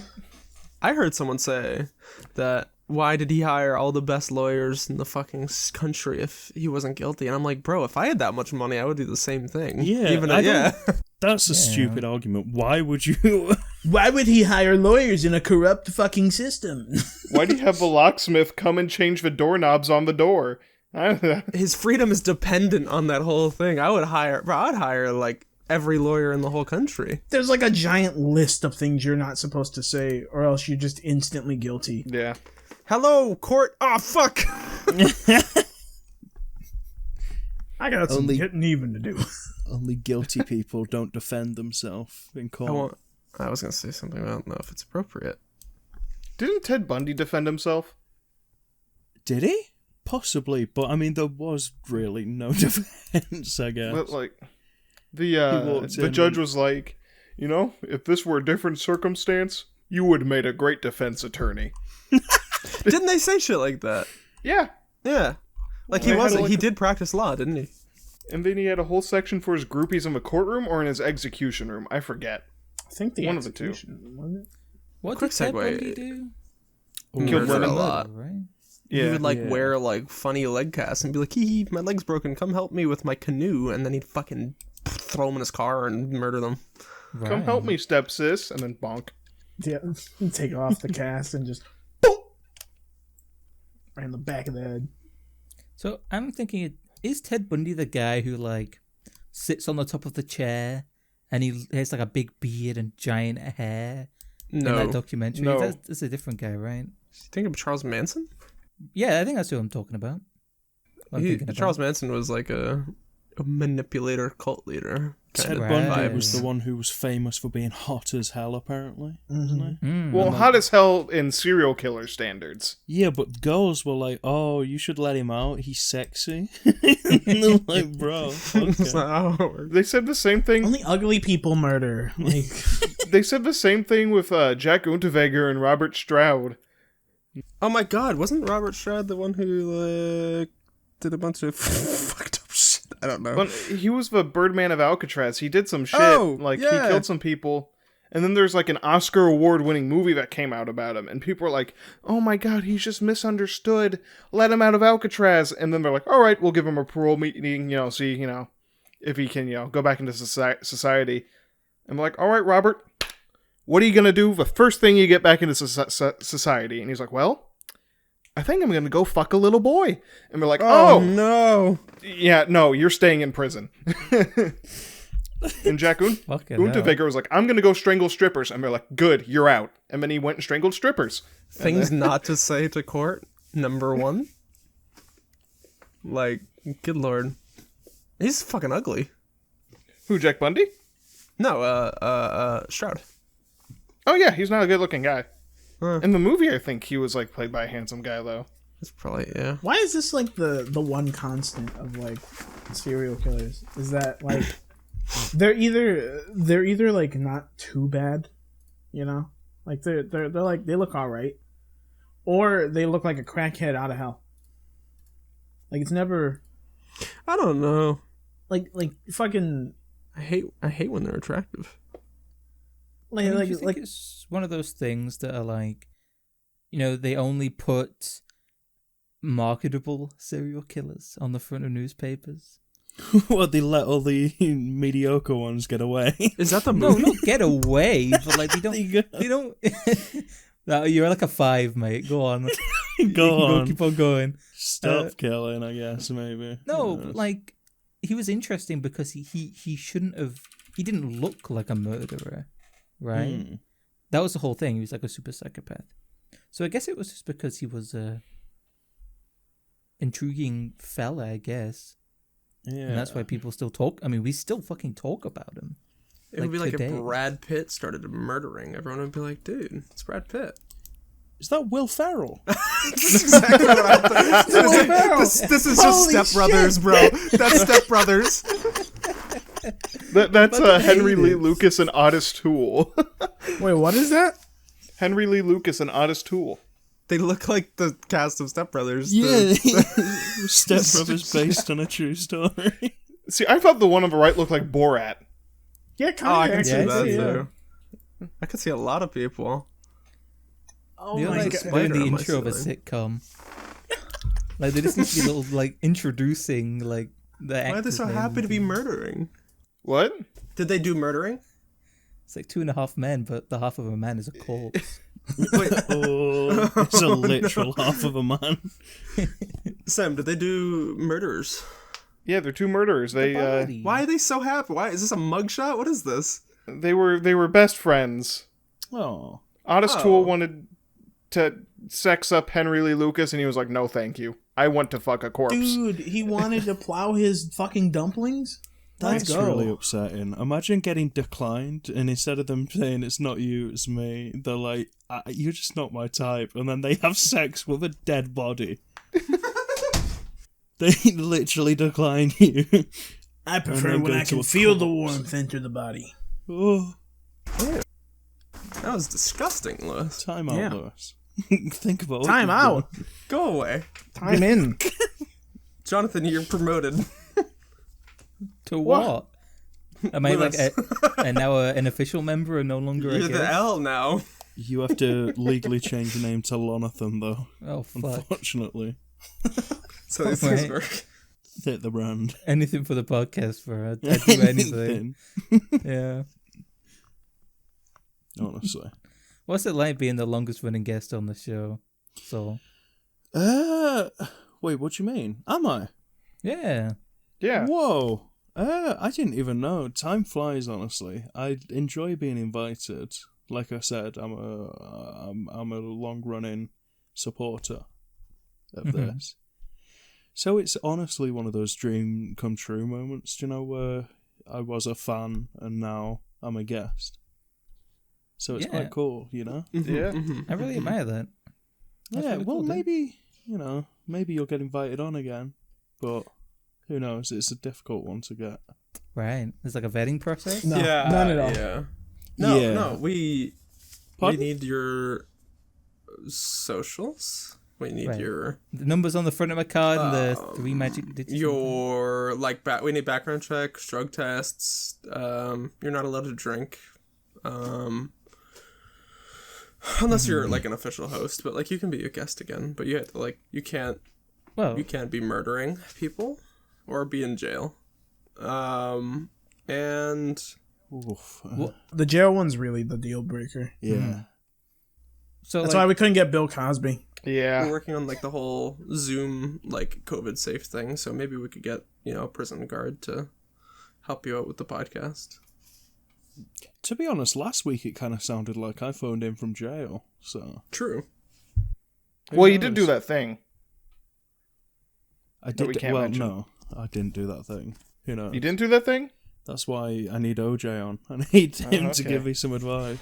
I heard someone say that why did he hire all the best lawyers in the fucking country if he wasn't guilty? And I'm like, bro, if I had that much money, I would do the same thing. Yeah, Even I yeah. That's a Yeah. stupid argument. Why would you? Why would he hire lawyers in a corrupt fucking system? Why do you have the locksmith come and change the doorknobs on the door? His freedom is dependent on that whole thing. I'd hire like every lawyer in the whole country. There's like a giant list of things you're not supposed to say, or else you're just instantly guilty. Yeah. Hello, court. Oh, fuck. I got some Only- getting even to do. Only guilty people don't defend themselves in court. I was gonna say something. I don't know if it's appropriate. Didn't Ted Bundy defend himself? Did he? Possibly, but I mean, there was really no defense, I guess. But, like, walked the in judge and- was like, you know, if this were a different circumstance, you would have made a great defense attorney. Didn't they say shit like that? Yeah. Yeah. Like Well, they had, he like, did practice law, didn't he? And then he had a whole section for his groupies in the courtroom or in his execution room. I forget. I think the One of the two. execution, wasn't it? What Quick did Ted segue. Bundy do? Killed Murder women. a lot. Right? Yeah. He would like Yeah. wear like funny leg casts and be like, hee, my leg's broken, come help me with my canoe, and then he'd fucking throw them in his car and murder them. Come help me, stepsis, and then bonk. Yeah, take off the cast and just boom, right in the back of the head. So I'm thinking, is Ted Bundy the guy who like sits on the top of the chair and he has like a big beard and giant hair in No. that documentary? No. That's a different guy, right? You think of Charles Manson? Yeah, I think that's who I'm talking about. Charles Manson was like a manipulator, cult leader. Ted Right. Bundy was the one who was famous for being hot as hell, apparently, wasn't he? Well, hot as hell in serial killer standards. Yeah, but girls were like, "Oh, you should let him out. He's sexy." And they're like, "Bro, It's okay." not how it works. They said the same thing. Only ugly people murder. Like, They said the same thing with Jack Unterweger and Robert Stroud. Oh my god, wasn't Robert Stroud the one who did a bunch of fucked up shit? I don't know. But he was the Birdman of Alcatraz. He did some shit. Oh, Like, yeah. he killed some people. And then there's, like, an Oscar award-winning movie that came out about him. And people were like, oh my god, he's just misunderstood. Let him out of Alcatraz. And then they're like, all right, we'll give him a parole meeting, see, if he can, go back into society. And we're like, all right, Robert, what are you going to do the first thing you get back into society? And he's like, well, I think I'm going to go fuck a little boy. And we're like, oh no. yeah, no, you're staying in prison. And Jack Fucking hell. Unterweger was like, I'm going to go strangle strippers. And they're like, good, you're out. And then he went and strangled strippers. Things not to say to court. Number 1. Like, good lord. He's fucking ugly. Who, Jack Bundy? No, Stroud. Oh yeah, he's not a good looking guy. Huh. In the movie, I think he was like played by a handsome guy though. That's probably, yeah. why is this like the one constant of like serial killers? Is that like they're either like not too bad, like they're like they look all right, or they look like a crackhead out of hell. Like it's never I don't know. like fucking I hate when they're attractive. like I mean, like do you think like it's one of those things that are like, they only put marketable serial killers on the front of newspapers. Well, they let all the mediocre ones get away. Is that the No, movie? not get away, but like they There don't. No, you're like a 5, mate. Go on. Go on. Keep on going. Stop killing, I guess, maybe. No, Yes. but like he was interesting because he shouldn't have. He didn't look like a murderer, right? Hmm. That was the whole thing. He was like a super psychopath. So I guess it was just because he was a intriguing fella, I guess. Yeah. And that's why people still talk. I mean, we still fucking talk about him. It would be like today. if Brad Pitt started murdering. Everyone would be like, dude, it's Brad Pitt. Is that Will Ferrell? That's exactly what I thought. This is just Step Brothers, bro. That's Step Brothers. That's Henry Lee Lucas and Otis Toole. wait, what is that? Henry Lee Lucas and Otis Toole. They look like the cast of Step Brothers. Yeah. Step Brothers based on a true story. See, I thought the one on the right looked like Borat. Yeah, Oh, I can see Yeah, that yeah. too. I could see a lot of people. Oh You're my like god! spoiling the on my intro of a ceiling. sitcom. Like they just need to be little like introducing like the. Why are they so happy to be murdering? What? Did they do murdering? It's like 2.5 men, but the half of a man is a corpse. Wait, Oh, it's a literal half of a man. Sam, did they do murders? Yeah, they're two murderers. They Body. Why are they so happy? Why is this a mugshot? What is this? they were best friends. Oh. Otis Oh. Toole wanted to sex up Henry Lee Lucas, and he was like, "No, thank you. I want to fuck a corpse." Dude, he wanted to plow his fucking dumplings. Let's That's go. really upsetting. Imagine getting declined, and instead of them saying it's not you, it's me, they're like, "You're just not my type," and then they have sex with a dead body. They literally decline you. I And prefer then when go I to can a feel the corpse. warmth enter the body. Oh, That was disgusting, Lewis. time out, Yeah. Lewis. Think about what Time you've out. done. Go away. Time in. Jonathan, you're promoted. To what? Am I like Lewis. and now an official member and no longer a You're the guest? L now. You have to legally change your name to Jonathan, though. Oh fuck! Unfortunately, So these things Right. work. hit the brand. Anything for the podcast, for I'd do anything. Yeah. Honestly. What's it like being the longest running guest on the show? So, wait, what do you mean? Am I? yeah. Yeah. Whoa. I didn't even know. Time flies, honestly. I enjoy being invited. Like I said, I'm a long-running supporter of this. So it's honestly one of those dream come true moments, you know, where I was a fan and now I'm a guest. So it's quite cool, you know? Yeah. I really admire that. That's Yeah, really well, cool, dude. maybe, you know, maybe you'll get invited on again, but who knows? It's a difficult one to get. Right. There's like a vetting process? No, none at all. Yeah. Yeah. No, we Pardon? need your socials. We need Right. your The numbers on the front of my card and the 3 magic digits. your like we need background checks, drug tests. You're not allowed to drink. Unless you're like an official host, but like you can be a guest again, but you have to like you can't be murdering people or be in jail. And Oof. The jail one's really the deal breaker. Yeah. So That's like, why we couldn't get Bill Cosby. Yeah. we're working on like the whole Zoom like COVID safe thing, so maybe we could get, you know, a prison guard to help you out with the podcast. To be honest, last week it kind of sounded like I phoned in from jail, so... True. who Well, you did knows? do that thing. I that we did. can't Well, mention. no, I didn't do that thing. Who knows? You didn't do that thing? That's why I need OJ on. I need him to okay. give me some advice.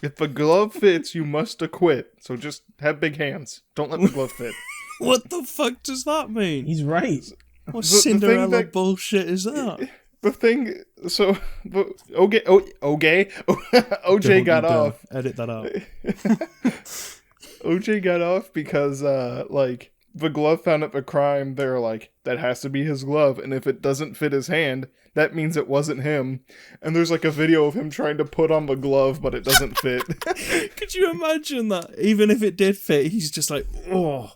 If the glove fits, you must acquit. So just have big hands. Don't let the glove fit. What the fuck does that mean? He's right. What the thing Cinderella that- bullshit is that? The thing, so OJ got Don't off. Edit that out. OJ got off because like the glove found at the crime. They're like, that has to be his glove, and if it doesn't fit his hand, that means it wasn't him. And there's like a video of him trying to put on the glove, but it doesn't fit. Could you imagine that? Even if it did fit, he's just like, oh,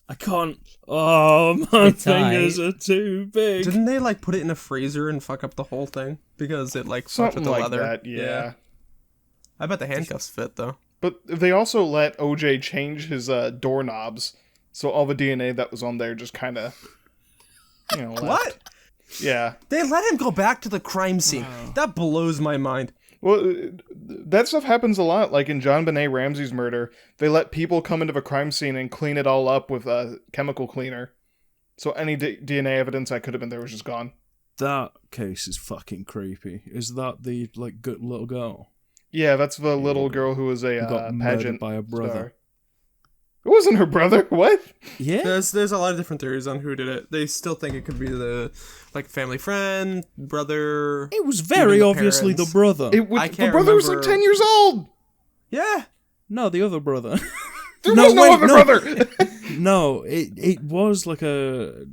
I can't. Oh, my It's fingers tight. are too big. Didn't they like put it in a freezer and fuck up the whole thing because it like fucked Something with the like leather? that, yeah. I bet the handcuffs fit though. But they also let OJ change his doorknobs, so all the DNA that was on there just kind of, you know, left. What? Yeah. They let him go back to the crime scene. That blows my mind. Well, that stuff happens a lot. Like in John Benet Ramsey's murder, they let people come into the crime scene and clean it all up with a chemical cleaner. So any DNA evidence that could have been there was just gone. That case is fucking creepy. Is that the, like, good little girl? Yeah, that's the little girl who was a Who got murdered pageant by a brother. star. It wasn't her brother. What? Yeah? There's a lot of different theories on who did it. They still think it could be the like family friend, brother. It was very Even the obviously parents. the brother. I The can't brother was like remember- 10 years old. Yeah. No, the other brother. There No, was no wait, other no. brother. No, it was like a...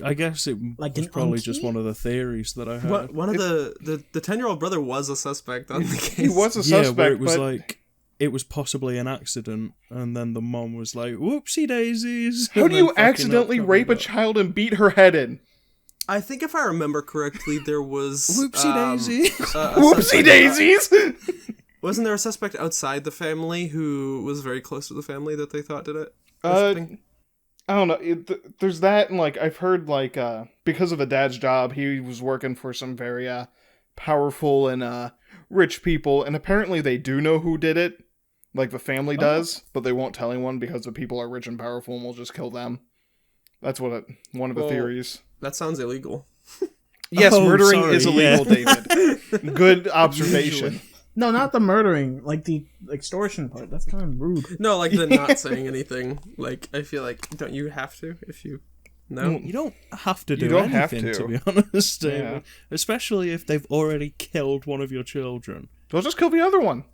I guess it Like was an probably auntie? just one of the theories that I heard. One of the 10-year-old brother was a suspect on the case. He was a Yeah, suspect, where it was but like... It was possibly an accident, and then the mom was like, whoopsie daisies. how and do then you fucking accidentally up rape a covered up. child and beat her head in? I think if I remember correctly, there was Whoopsie daisy. a Whoopsie suspect- daisies! Wasn't there a suspect outside the family who was very close to the family that they thought did it? Or Uh, something? I don't know. There's that, and like I've heard, like because of a dad's job, he was working for some very powerful and rich people, and apparently they do know who did it. Like the family does, but they won't tell anyone because the people are rich and powerful and will just kill them. That's what one of the Well, theories. That sounds illegal. Yes, Oh, murdering sorry, is illegal, yeah. David. Good observation. No, not the murdering, like the extortion part. That's kind of rude. No, like the not saying anything. Like I feel like don't you have to if you no? You don't have to do You don't have anything, to. be honest. Yeah. Especially if they've already killed one of your children. They'll just kill the other one.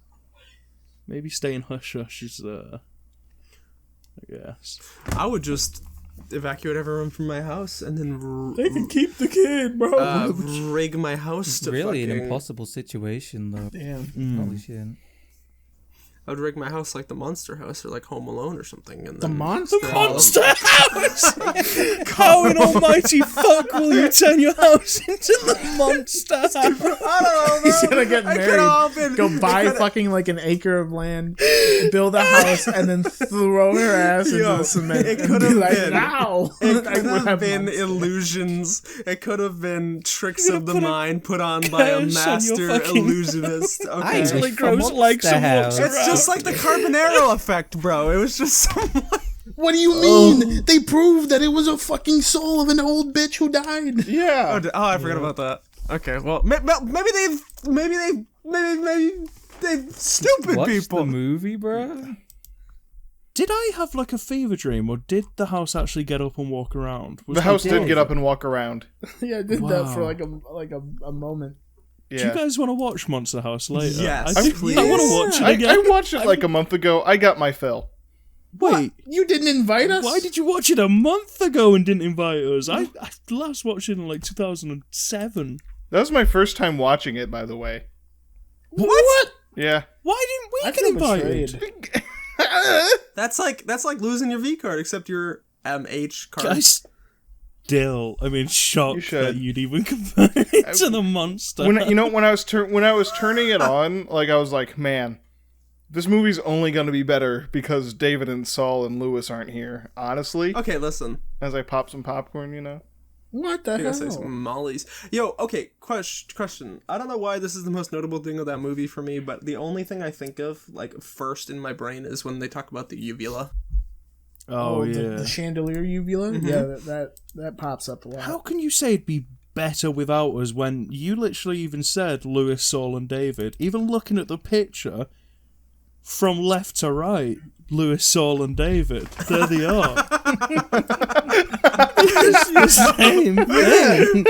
Maybe staying hush-hush is, I guess. I would just evacuate everyone from my house and then They can keep the kid, bro. rig my house to Really an fucking... impossible situation, though. Damn. Holy shit. I would rig my house like the Monster House or like Home Alone or something. And The then monster? Monster house! How in almighty fuck will you turn your house into the monster house? I don't know, She's gonna get married, go buy fucking like an acre of land, build a house, and then throw her ass into the cement. It could have been. Wow. It could have been illusions. It could have been tricks of the mind put on by a master illusionist. Okay. Actually grows legs and walks around. It's just like the Carbonaro effect, bro. It was just some. What do you mean? They proved that it was a fucking soul of an old bitch who died. Yeah. Oh, I forgot about that. Okay, well, maybe they've stupid Watch people. the movie, bro. Did I have like a fever dream, or did the house actually get up and walk around? The house did get up and walk around. Yeah, I did that for like a moment. Do Yeah. you guys want to watch Monster House later? Yes, I want to watch it again. I watched it like a month ago. I got my fill. Wait, You didn't invite us? why did you watch it a month ago and didn't invite us? I last watched it in like 2007. That was my first time watching it, by the way. What? Yeah. Why didn't we I get feel invited? betrayed. That's like losing your V card, except your MH card. I mean, shocked You should. that you'd even compare it to the monster. When I was turning it on, like I was like, man, this movie's only gonna be better because David and Saul and Lewis aren't here. Honestly, Okay, listen. as I pop some popcorn, you know. What the I gotta say hell? some Molly's. Yo, okay, question. I don't know why this is the most notable thing of that movie for me, but the only thing I think of, like, first in my brain is when they talk about the uvula. oh yeah. The chandelier uvula? Mm-hmm. Yeah, that pops up a lot. How can you say it'd be better without us when you literally even said Lewis, Saul, and David? Even looking at the picture, from left to right, Lewis, Saul, and David. There they are. It's the same thing.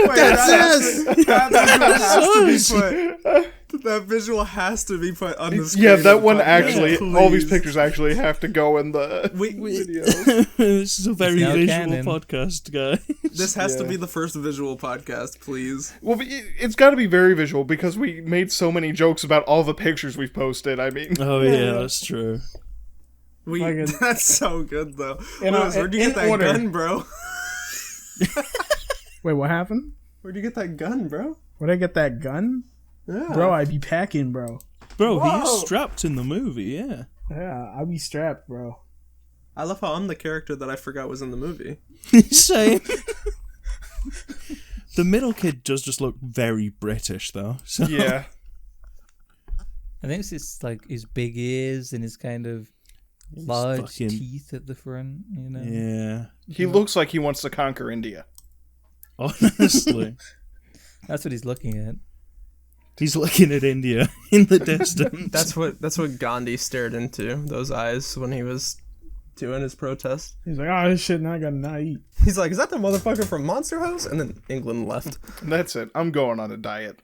That visual has to be put on the screen. Yeah, that of the one podcast, actually. please. All these pictures actually have to go in the We- This is a very now visual canon. podcast, guys. This has to Yeah. be the first visual podcast, please. Well, it's got to be very visual because we made so many jokes about all the pictures we've posted. I mean, Oh yeah, that's true. That's so good though. You know, Lewis, where'd you in get that order. gun, bro? Wait, what happened? Where'd you get that gun, bro? Where'd I get that gun? Yeah. Bro, I be packing, bro. Bro, he Whoa. is strapped in the movie, yeah. Yeah, I be strapped, bro. I love how I'm the character that I forgot was in the movie. Same. The middle kid does just look very British, though. So. yeah. I think it's just like his big ears and his kind of large fucking- teeth at the front, you know? Yeah. He looks like he wants to conquer India. Honestly. That's what he's looking at. He's looking at India in the distance. That's what Gandhi stared into, those eyes, when he was doing his protest. He's like, oh, this shit not gonna not eat. He's like, is that the motherfucker from Monster House? And then England left. And that's it. I'm going on a diet.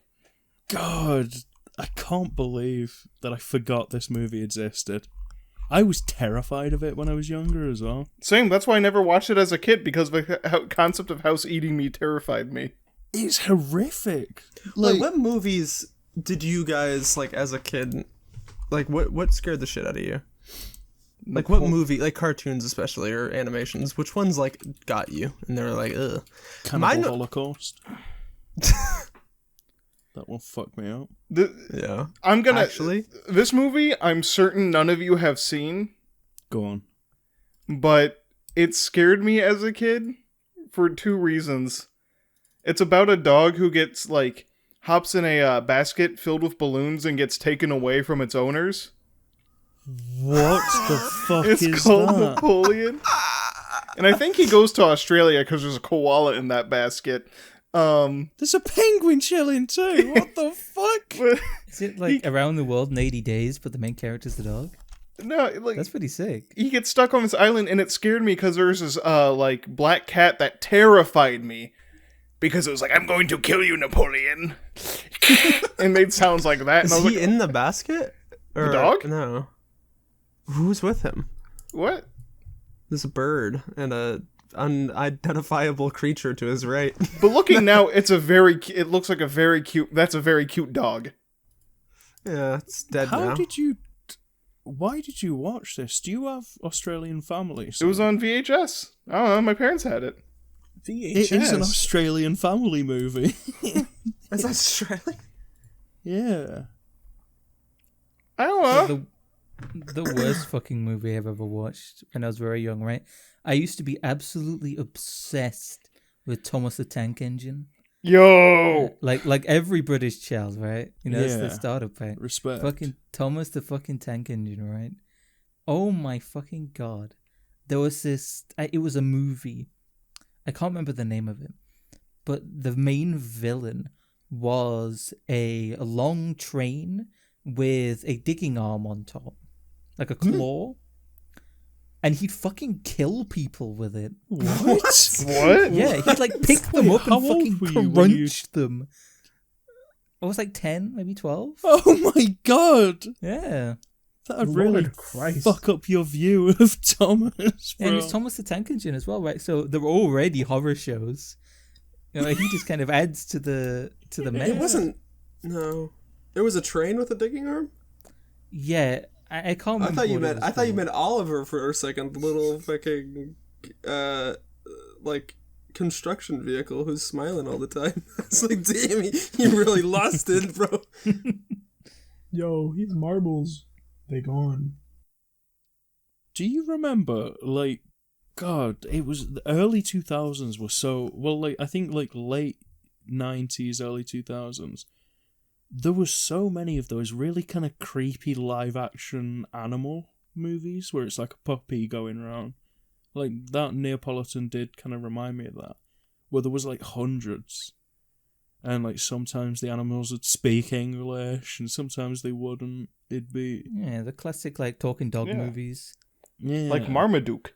God, I can't believe that I forgot this movie existed. I was terrified of it when I was younger as well. Same. That's why I never watched it as a kid because the concept of house eating me terrified me. It's horrific. Like, what movies did you guys, like, as a kid, like, what scared the shit out of you? Like, what movie, like, cartoons especially, or animations, which ones, like, got you? And they were like, ugh. Cannibal Holocaust. That one fucked me up. Yeah. I'm gonna Actually? This movie, I'm certain none of you have seen, Go on. but it scared me as a kid for two reasons. It's about a dog who gets like hops in a basket filled with balloons and gets taken away from its owners. What the fuck It's is called that? Napoleon. And I think he goes to Australia because there's a koala in that basket. There's a penguin chilling too. What the fuck? But, Is it like Around the World in 80 Days, but the main character's the dog? no, like That's pretty sick. he gets stuck on this island, and it scared me because there's this like black cat that terrified me because it was like, "I'm going to kill you, Napoleon," and made sounds like that. And I Is was he like, in the basket? Or, dog? No. Who's with him? "What?" This bird and a unidentifiable creature to his right. But looking now, it looks like a very cute. That's a very cute dog. Yeah, it's dead now. Why did you watch this? Do you have Australian family? It was on VHS. I don't know. My parents had it. VHS. It is an Australian family movie. Is that Australian? Yeah. I don't know. So the worst fucking movie I've ever watched when I was very young, right? I used to be absolutely obsessed with Thomas the Tank Engine. Yo. Like every British child, right? You know, it's the Yeah. startup, right? Respect. Fucking Thomas the fucking Tank Engine, right? Oh my fucking god. There was this, it was a movie. I can't remember the name of it. But the main villain was a long train with a digging arm on top. Like a claw. And he'd fucking kill people with it. What? What? Yeah, he'd like pick them up how and old fucking were you when crunch them. I was like 10, maybe 12. Oh my god! Yeah. That'd Lord really Christ. fuck up your view of Thomas, bro. And it's Thomas the Tank Engine as well, right? So there were already horror shows. You know, he just kind of adds to the mess. It wasn't. No, it was a train with a digging arm. Yeah, I can't remember. I thought you what it meant. was I thought you called. meant Oliver for a second. The little fucking, like construction vehicle who's smiling all the time. It's like, damn, you really lost it, bro. Yo, he's marbles. They gone. Do you remember, like, God, it was the early 2000s were so, well, like, I think, like, late 90s, early 2000s, there was so many of those really kind of creepy live-action animal movies where it's like a puppy going around. Like, that Neapolitan did kind of remind me of that, where there was, like, hundreds. And, like, sometimes the animals would speak English, and sometimes they wouldn't. It'd be... Yeah, the classic, like, talking dog Yeah. movies. Yeah. Like Marmaduke.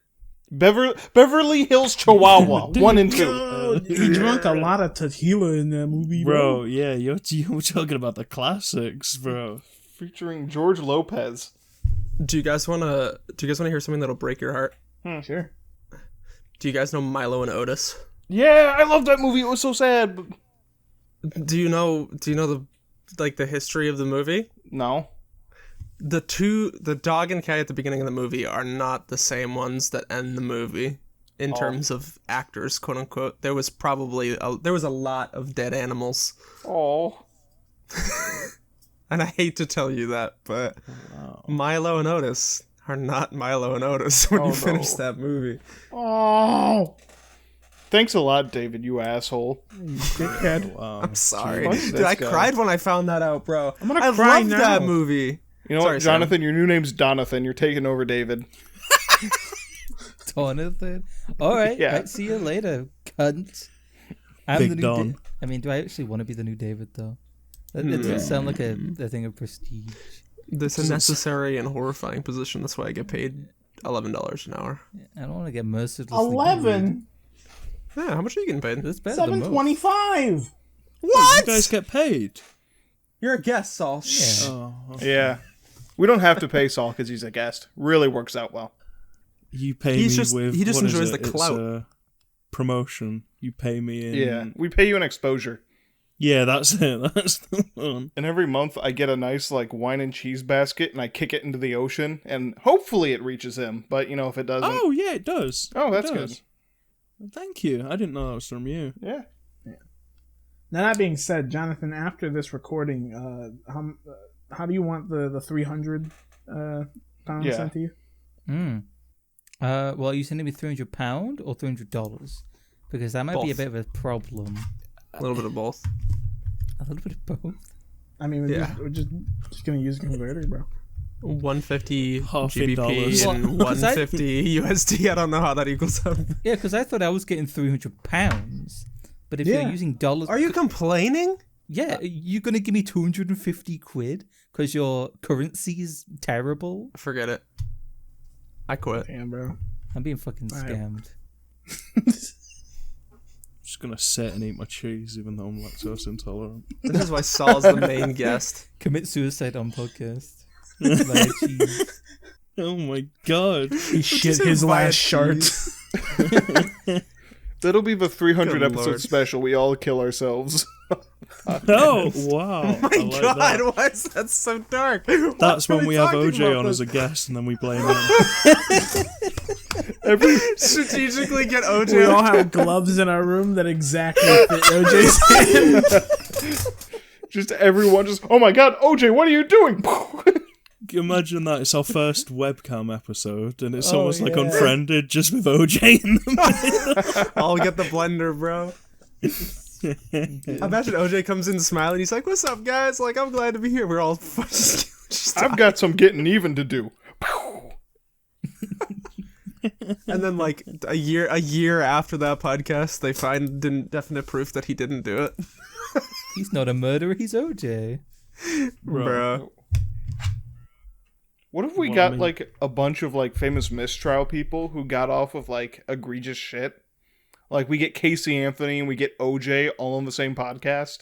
Beverly Hills Chihuahua 1 and 2. Yo, he drank a lot of tequila in that movie, Bro, yeah, you're talking about the classics, bro. Featuring George Lopez. Do you guys wanna hear something that'll break your heart? Sure. Do you guys know Milo and Otis? Yeah, I love that movie. It was so sad. But... Do you know the history of the movie? No. The dog and cat at the beginning of the movie are not the same ones that end the movie in terms of actors, quote unquote. There was a lot of dead animals, Oh. and I hate to tell you that, but Milo and Otis are not Milo and Otis when you finish that movie. Oh. Thanks a lot, David, you asshole. Dickhead. Wow. I'm sorry, Fuck dude. this I guy. cried when I found that out, bro. I'm gonna I cry loved now. that movie. You know Sorry, what, Sam. Jonathan? Your new name's Donathan. You're taking over David. Jonathan. All right. Yeah. Right, see you later, cunt. I'm Big the new Don. I mean, do I actually want to be the new David, though? That doesn't sound like a thing of prestige. That's a necessary and horrifying position. That's why I get paid $11 an hour. I don't want to get mercilessly 11. Yeah, how much are you getting paid? That's better than most. 725. What? You guys get paid? You're a guest, Saul. Yeah. Oh, Yeah. We don't have to pay Saul because he's a guest. Really works out well. you pay He me just with what is enjoys it? the clout. It's a promotion. You pay me in. Yeah. We pay you an exposure. Yeah, that's it. That's the one. And every month I get a nice like wine and cheese basket and I kick it into the ocean and hopefully it reaches him. But you know, if it doesn't. Oh yeah, it does. Oh, that's It does. Thank you. I didn't know that was from you. Yeah. Now that being said, Jonathan, after this recording, how do you want the 300 pounds Yeah. sent to you? Well, are you sending me £300 or $300? Because that might be a Both. bit of a problem. A little bit of both. A little bit of both. I mean, we're just gonna use a converter, bro. 150 Half in GBP dollars. and Well, 'cause I- 150 USD. I don't know how that equals up. Yeah, because I thought I was getting £300. But if Yeah. you're using dollars... Are you complaining? Yeah, you're going to give me 250 quid because your currency is terrible? Forget it. I quit. Damn, bro. I'm being fucking Alright. scammed. Just gonna sit and eat my cheese, even though I'm lactose intolerant. This is why Saul's the main guest. Commit suicide on podcast. Via cheese. Oh my god! He shit his last shart. That'll be the 300 Good episode lord. special. We all kill ourselves. Oh wow! Oh my I like god, that. why is that so dark? That's Why are when we have talking OJ about on as this? a guest, and then we blame him. Strategically get We OJ all have gloves in our room that exactly fit OJ's hand. Just everyone just, oh my god, OJ, what are you doing? Imagine that it's our first webcam episode, and it's Oh, almost like yeah. Unfriended, just with OJ in the I'll get the blender, bro. Imagine OJ comes in smiling. He's like, "What's up, guys? Like, I'm glad to be here." We're all just I've got some getting even to do. And then, like a year after that podcast, they find definite proof that he didn't do it, He's not a murderer, he's OJ. bro. What if we Well, got I mean- like a bunch of like famous mistrial people who got off of like egregious shit? Like we get Casey Anthony and we get OJ all on the same podcast.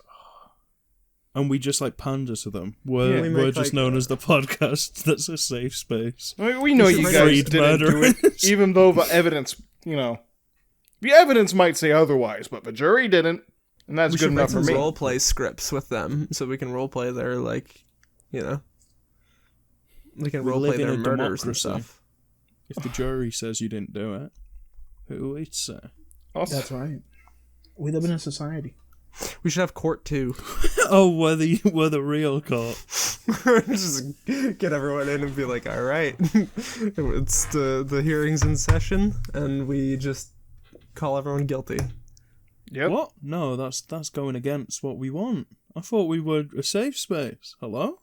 and we just like pander to them. Yeah, We're we make, just like, known as the podcast that's a safe space. I mean, we know should you bring guys freed didn't do it, murderers. even though the evidence, the evidence might say otherwise, but the jury didn't, and that's We good should make enough for some me. role play scripts with them, so we can role play their we can We role live play in their a murders and democracy. stuff. If the jury says you didn't do it, who would say? Also, That's right. We live in a society. We should have court too. Oh, we're the real court. Just get everyone in and be like, all right, it's the hearing's in session, and we just call everyone guilty. yep. What? No, that's going against what we want. I thought we were a safe space. Hello?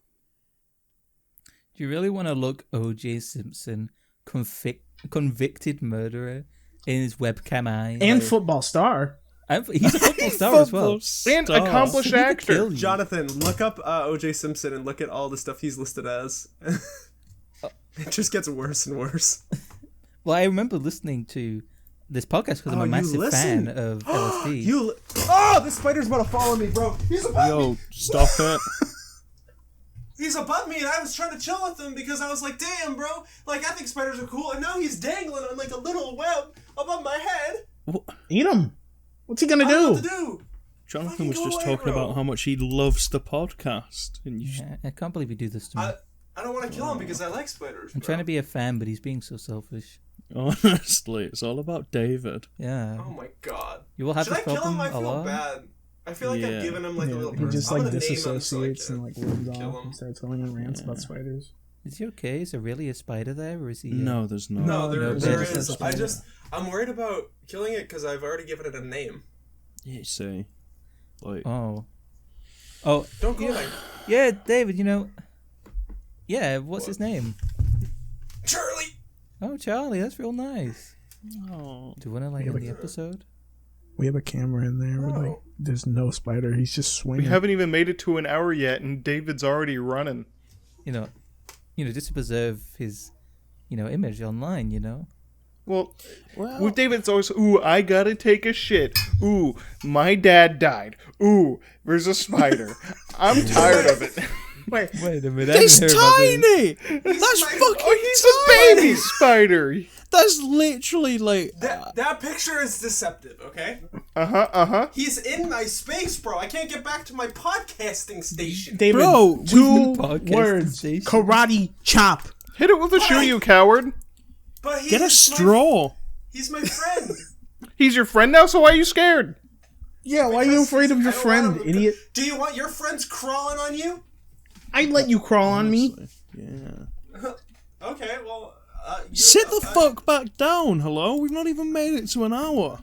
Do you really want to look O.J. Simpson, convicted murderer, in his webcam eye? And Like, football star. he's a football star as well. And accomplished So he could actor. kill you. Jonathan, look up O.J. Simpson and look at all the stuff he's listed as. It just gets worse and worse. Well, I remember listening to this podcast because I'm Oh, a you massive listen? fan of L.S.D. This spider's about to follow me, bro. He's above Yo, stop it. He's above me, and I was trying to chill with him because I was like, damn, bro. Like, I think spiders are cool, and now he's dangling on, like, a little web above my head. Eat him. What's he gonna I don't know do? what to do. Jonathan Fucking was go just away, talking bro. about how much he loves the podcast. And you Yeah, I can't believe you do this to me. I don't want to kill him because I like spiders. I'm trying to be a fan, but he's being so selfish. honestly, it's all about David. Yeah. Oh my god. You will have Should I this kill problem him? I a feel lot. bad. I feel like Yeah. I've given him like a little He person. just I'm like gonna name him so I disassociates can and like runs kill off him. and starts going on rants about spiders. Is he okay? Is there really a spider there, or is he? No, there's not. No, No, there just is. a spider. I'm worried about killing it because I've already given it a name. You see, like, Oh, Don't call me yeah, David. Yeah. What's his name? Charlie. Oh, Charlie. That's real nice. oh, Do you want to like Yeah, in but- the episode? We have a camera in there. We're like, Oh. there's no spider. He's just We swinging. haven't even made it to an hour yet, and David's already running. Just to preserve his, image online. Well, with David, it's always, ooh, I gotta take a shit. Ooh, my dad died. Ooh, there's a spider. I'm tired of it. Wait, Wait a minute. it's tiny. That's my- fucking He's a baby spider. That's literally like. That picture is deceptive, okay? Uh-huh. He's in my space, bro. I can't get back to my podcasting station. David, Bro, we've two been podcasting words. station. Karate chop. Hit it with a shoe, you coward. But he's Get a my- straw. He's my friend. He's your friend now, so why are you scared? Yeah, why are you afraid of your I don't friend, want him- idiot? Do you want your friends crawling on you? I'd let you crawl on me. Yeah. Okay, well. Sit the fuck back down. Hello, we've not even made it to an hour.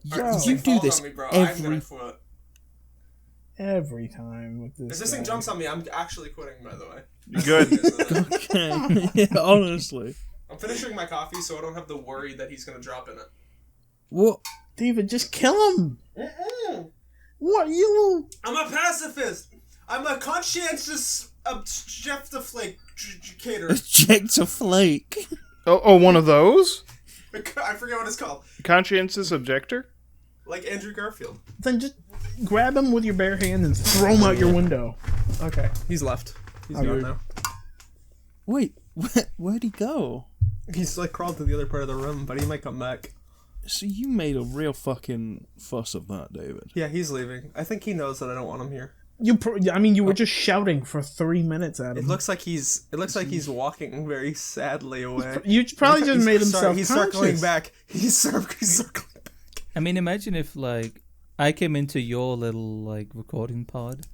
You do this every. Every time with this. If this thing guy. jumps on me, I'm actually quitting, by the way. Good. Okay. Yeah, honestly, I'm finishing my coffee so I don't have the worry that he's gonna drop in it. what? David, just kill him. What you? I'm a pacifist. I'm a conscientious objectificator. Check to flake. Oh, one of those? I forget what it's called. Conscientious objector? Like Andrew Garfield. Then just grab him with your bare hand and throw him out your window. Okay, he's left. He's Oh, gone good. now. Wait, where'd he go? He's like crawled to the other part of the room, but he might come back. So you made a real fucking fuss of that, David. Yeah, he's leaving. I think he knows that I don't want him here. You were just shouting for 3 minutes at It him. looks like he's walking very sadly away. You probably just made him He's circling self-conscious. back. He's circling back. I mean, imagine if like I came into your little like recording pod,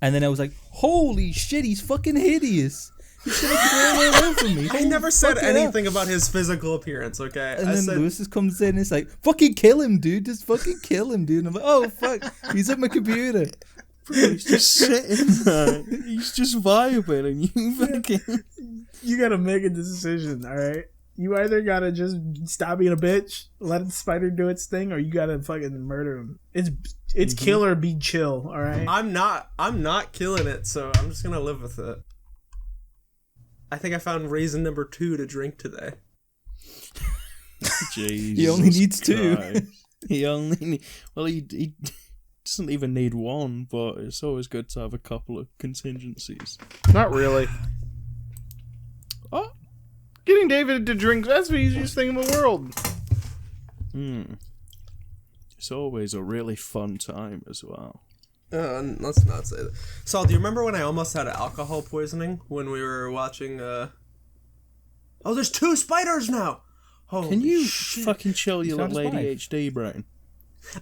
and then I was like, "Holy shit, he's fucking hideous! He's gonna throw away from me." I never said anything about his physical appearance, okay? And I then said, Lewis just comes in and it's like, "Fucking kill him, dude! Just fucking kill him, dude!" And I'm like, "Oh fuck, he's at my computer." He's just sitting there. He's just vibing, and you fucking. You gotta make a decision, all right? You either gotta just stop being a bitch, let the spider do its thing, or you gotta fucking murder him. It's kill or be chill, all right? I'm not killing it, so I'm just gonna live with it. I think I found reason number 2 to drink today. Jesus He only needs 2. Christ. He only he doesn't even need 1, but it's always good to have a couple of contingencies. Not really. Oh, Getting David to drink, that's the easiest thing in the world. it's always a really fun time as well. Let's not say that. Saul, do you remember when I almost had alcohol poisoning when we were watching, Oh, there's 2 spiders now! Holy Can you shit. fucking chill your Sounds little fine. ADHD brain?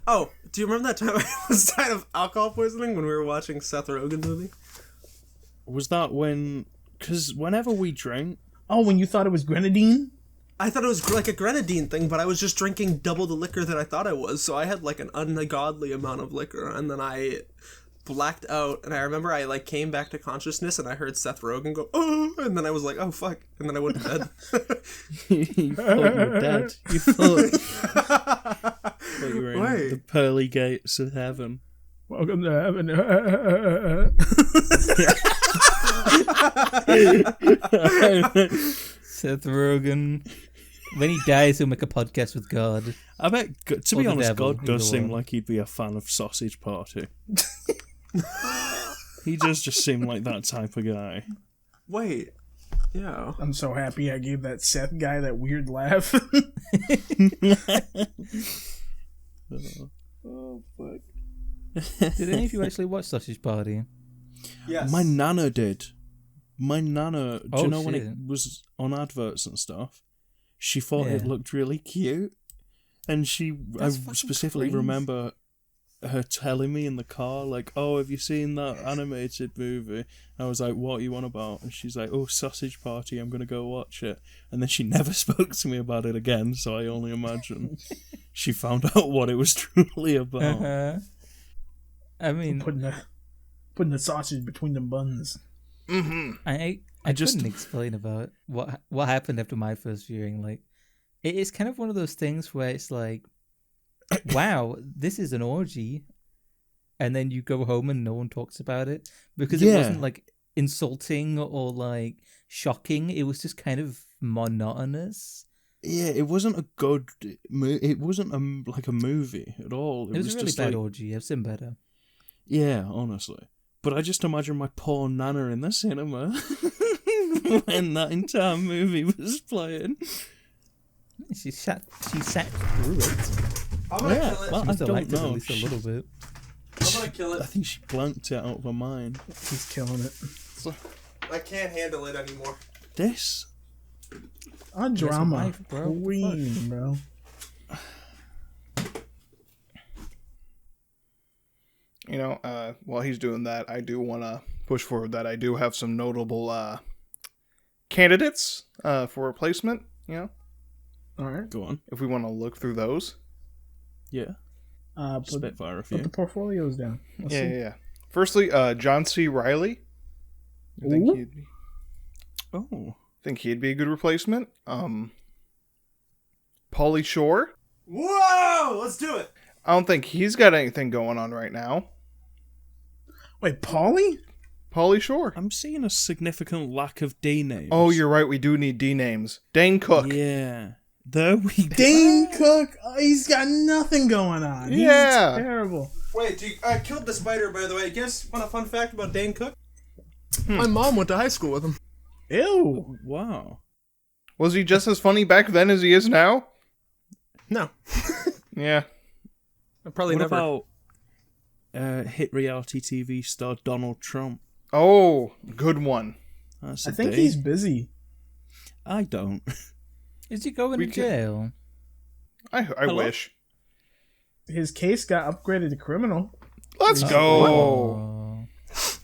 Oh, do you remember that time I was died of alcohol poisoning when we were watching Seth Rogen's movie? Was that when... Because whenever we drink... Oh, when you thought it was grenadine? I thought it was like a grenadine thing, but I was just drinking double the liquor that I thought I was, so I had like an ungodly amount of liquor, and then I blacked out, and I remember I like came back to consciousness, and I heard Seth Rogen go, "Oh," and then I was like, "Oh fuck," and then I went to bed. You thought you were dead. You thought you were in Wait. the pearly gates of heaven. Welcome to heaven. Seth Rogen. When he dies, he'll make a podcast with God. I bet, to Or be the honest, devil, God does either seem one. like he'd be a fan of Sausage Party. He does just seem like that type of guy. Wait. Yeah. I'm so happy I gave that Seth guy that weird laugh. Oh, fuck. Did any of you actually watch Sausage Party? Yes. My nana did. My nana, do Oh, you know when shit. it was on adverts and stuff? She thought it Yeah. looked really cute. And I That's fucking specifically crazy. remember her telling me in the car, like, "Oh, have you seen that animated movie?" I was like, "What are you on about?" And she's like, "Oh, Sausage Party, I'm going to go watch it." And then she never spoke to me about it again, so I only imagine she found out what it was truly about. Uh-huh. I mean, Putting the sausage between the buns. I just- couldn't explain about what happened after my first viewing. Like, it's kind of one of those things where it's like, wow, this is an orgy, and then you go home and no one talks about it because it Yeah. wasn't like insulting or like shocking. It was just kind of monotonous. Yeah, it wasn't a good... It wasn't like a movie at all. It was a really just bad like... orgy. I've seen better. Yeah, honestly. But I just imagine my poor nana in the cinema when that entire movie was playing. She sat through it. I'm gonna Yeah, kill it. well, She I must have don't liked it at know. least a little bit. I'm gonna kill I it. think she blanked it out of her mind. He's killing it. I can't handle it anymore. This? A drama wife, bro. queen, bro. You know, while he's doing that, I do want to push forward that I do have some notable candidates for replacement, you know, All right. Go on. if we want to look through those. Yeah. Put Spitfire a the few. portfolios down. Let's Yeah, see. yeah, yeah. Firstly, John C. Riley. I Ooh. think he'd be a good replacement. Pauly Shore. Whoa! Let's do it. I don't think he's got anything going on right now. Wait, Pauly? Pauly Shore. I'm seeing a significant lack of D names. Oh, you're right. We do need D names. Dane Cook. Yeah. There we go. Dane Cook? Oh, he's got nothing going on. He's Yeah. terrible. Wait, I killed the spider, by the way. Guess want a fun fact about Dane Cook? My mom went to high school with him. Ew. Wow. Was he just as funny back then as he is now? No. Yeah. Probably What never. about hit reality TV star Donald Trump? Oh, good one. That's I a think D. he's busy. I don't. Is he going We to can- jail? I Hello? wish. his case got upgraded to criminal. Let's go. Oh.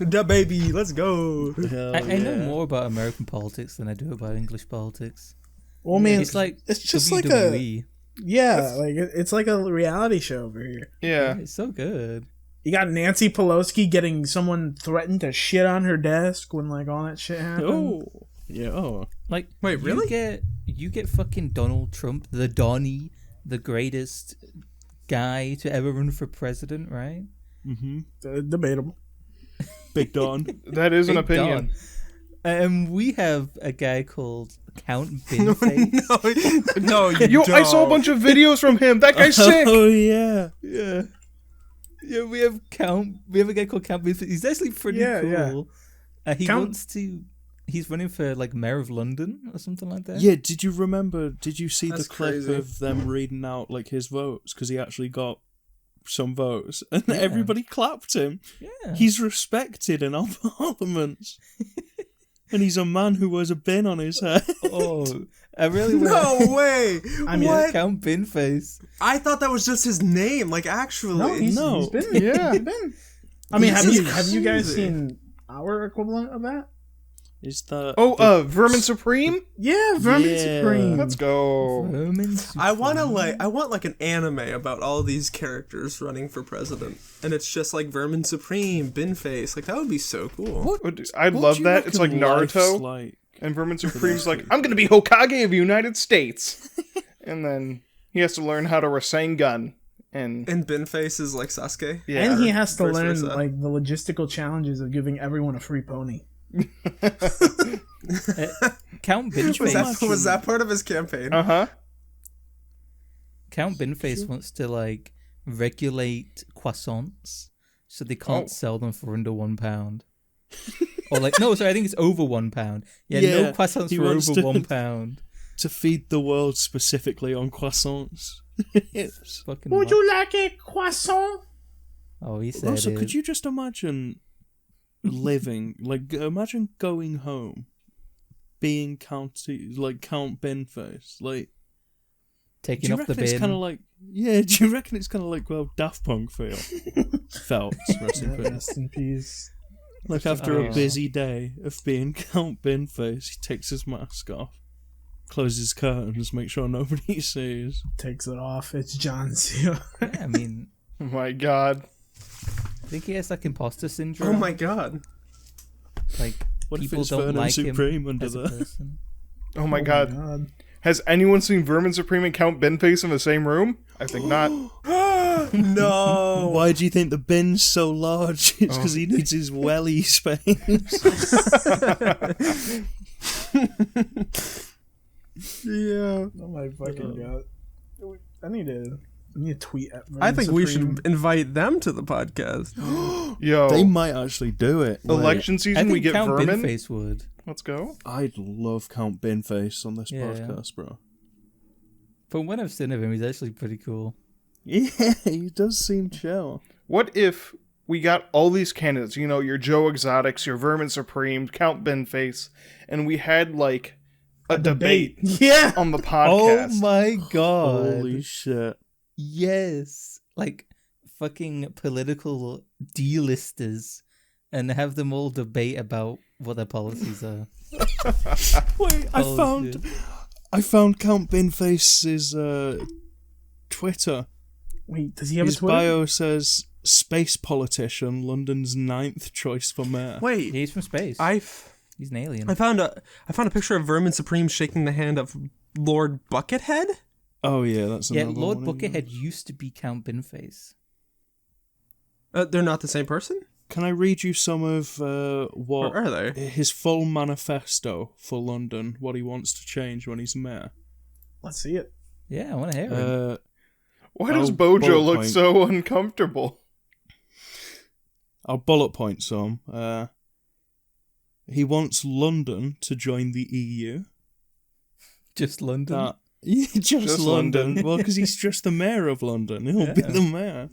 Da baby, let's go. Hell I know yeah. more about American politics than I do about English politics. Well, man, It's like it's just WWE. like it's like a reality show over here. Yeah. It's so good. You got Nancy Pelosi getting someone threatened to shit on her desk when like all that shit happened. Oh, yeah. Oh, Like, Wait, really? You get fucking Donald Trump, the Donnie, the greatest guy to ever run for president, right? Debatable. Big Don. That is an Big opinion. Don. We have a guy called Count Binface. No, you Yo, don't. I saw a bunch of videos from him. That guy's sick. Oh yeah. Yeah. Yeah, we have a guy called Count Binface. He's actually pretty cool. He wants to. He's running for like mayor of London or something like that. Yeah. Did you see That's the clip crazy. of them reading out like his votes because he actually got some votes and everybody clapped him. Yeah. He's respected in our parliaments. And he's a man who wears a bin on his head. Oh, I really No way. I mean, what? Count Binface. I thought that was just his name. Like actually. No, he's been. Yeah. He's been. I mean, have He's you guys crazy. seen our equivalent of that? Is that Vermin Supreme? Yeah, Vermin Yeah. Supreme. Let's go. Vermin I want like an anime about all these characters running for president, and it's just like Vermin Supreme, Binface. Like that would be so cool. I'd what love do you that. It's like reckon life's Naruto. like? And Vermin Supreme's like, I'm gonna be Hokage of the United States. And then he has to learn how to Rasengan. And And Binface is like Sasuke. yeah. And he has to vice learn versa. like the logistical challenges of giving everyone a free pony. Count Binface. Was that part of his campaign? Uh-huh. Count Binface wants to like regulate croissants so they can't sell them for under £1. Or like no, sorry, I think it's over £1. Yeah, no Yeah, croissants he for wants over to- £1. To feed the world specifically on croissants. It's fucking Would you like a croissant? Oh, he said Also, it. could you just imagine living, like, imagine going home, being Count Binface, like, do taking you off the reckon it's bin? kind of like, yeah, do you reckon it's kind of like, well, Daft Punk felt, rest in peace. Rest in peace. Like, after Oh. a busy day of being Count Binface, he takes his mask off, closes his curtains, make sure nobody sees. Takes it off. It's John Cena. Yeah, I mean, Oh my god. I think he has like imposter syndrome. Oh my god. Like What if people it's don't Vernon like Supreme him under as a there? person. Oh my god. Has anyone seen Vermin Supreme and Count Binface in the same room? I think not. No. Why do you think the bin's so large? It's because he needs his welly space. Yeah. Oh my fucking god. I need to tweet at Vermin I think we Supreme. should invite them to the podcast. Yo. They might actually do it. Like, Election I season, think we get Count Vermin. Binface would. Let's go. I'd love Count Binface on this Yeah. podcast, bro. From when I've seen of him, he's actually pretty cool. Yeah, he does seem chill. What if we got all these candidates, you know, your Joe Exotics, your Vermin Supreme, Count Binface, and we had, like, a debate Yeah. on the Oh podcast? my god! Holy shit. Yes, like fucking political D-listers, and have them all debate about what their policies are. Wait, Oh, shit. I found Count Binface's Twitter. Wait, does he have His a Twitter? bio says space politician, London's 9th choice for mayor. Wait, He's from space. He's an alien. I found a picture of Vermin Supreme shaking the hand of Lord Buckethead. Oh yeah, that's Yeah, another Lord one, isn't it? Buckethead used to be Count Binface. They're not the same person, Can I read you some of or what are they? his full manifesto for London, what he wants to change when he's mayor? Let's see it. Yeah, I want to hear him. Why does bullet Bojo look point. so uncomfortable? I'll bullet point some. He wants London to join the EU. Just London. That yeah, just London. London. Well, because he's just the mayor of London. He'll be Yeah. the mayor.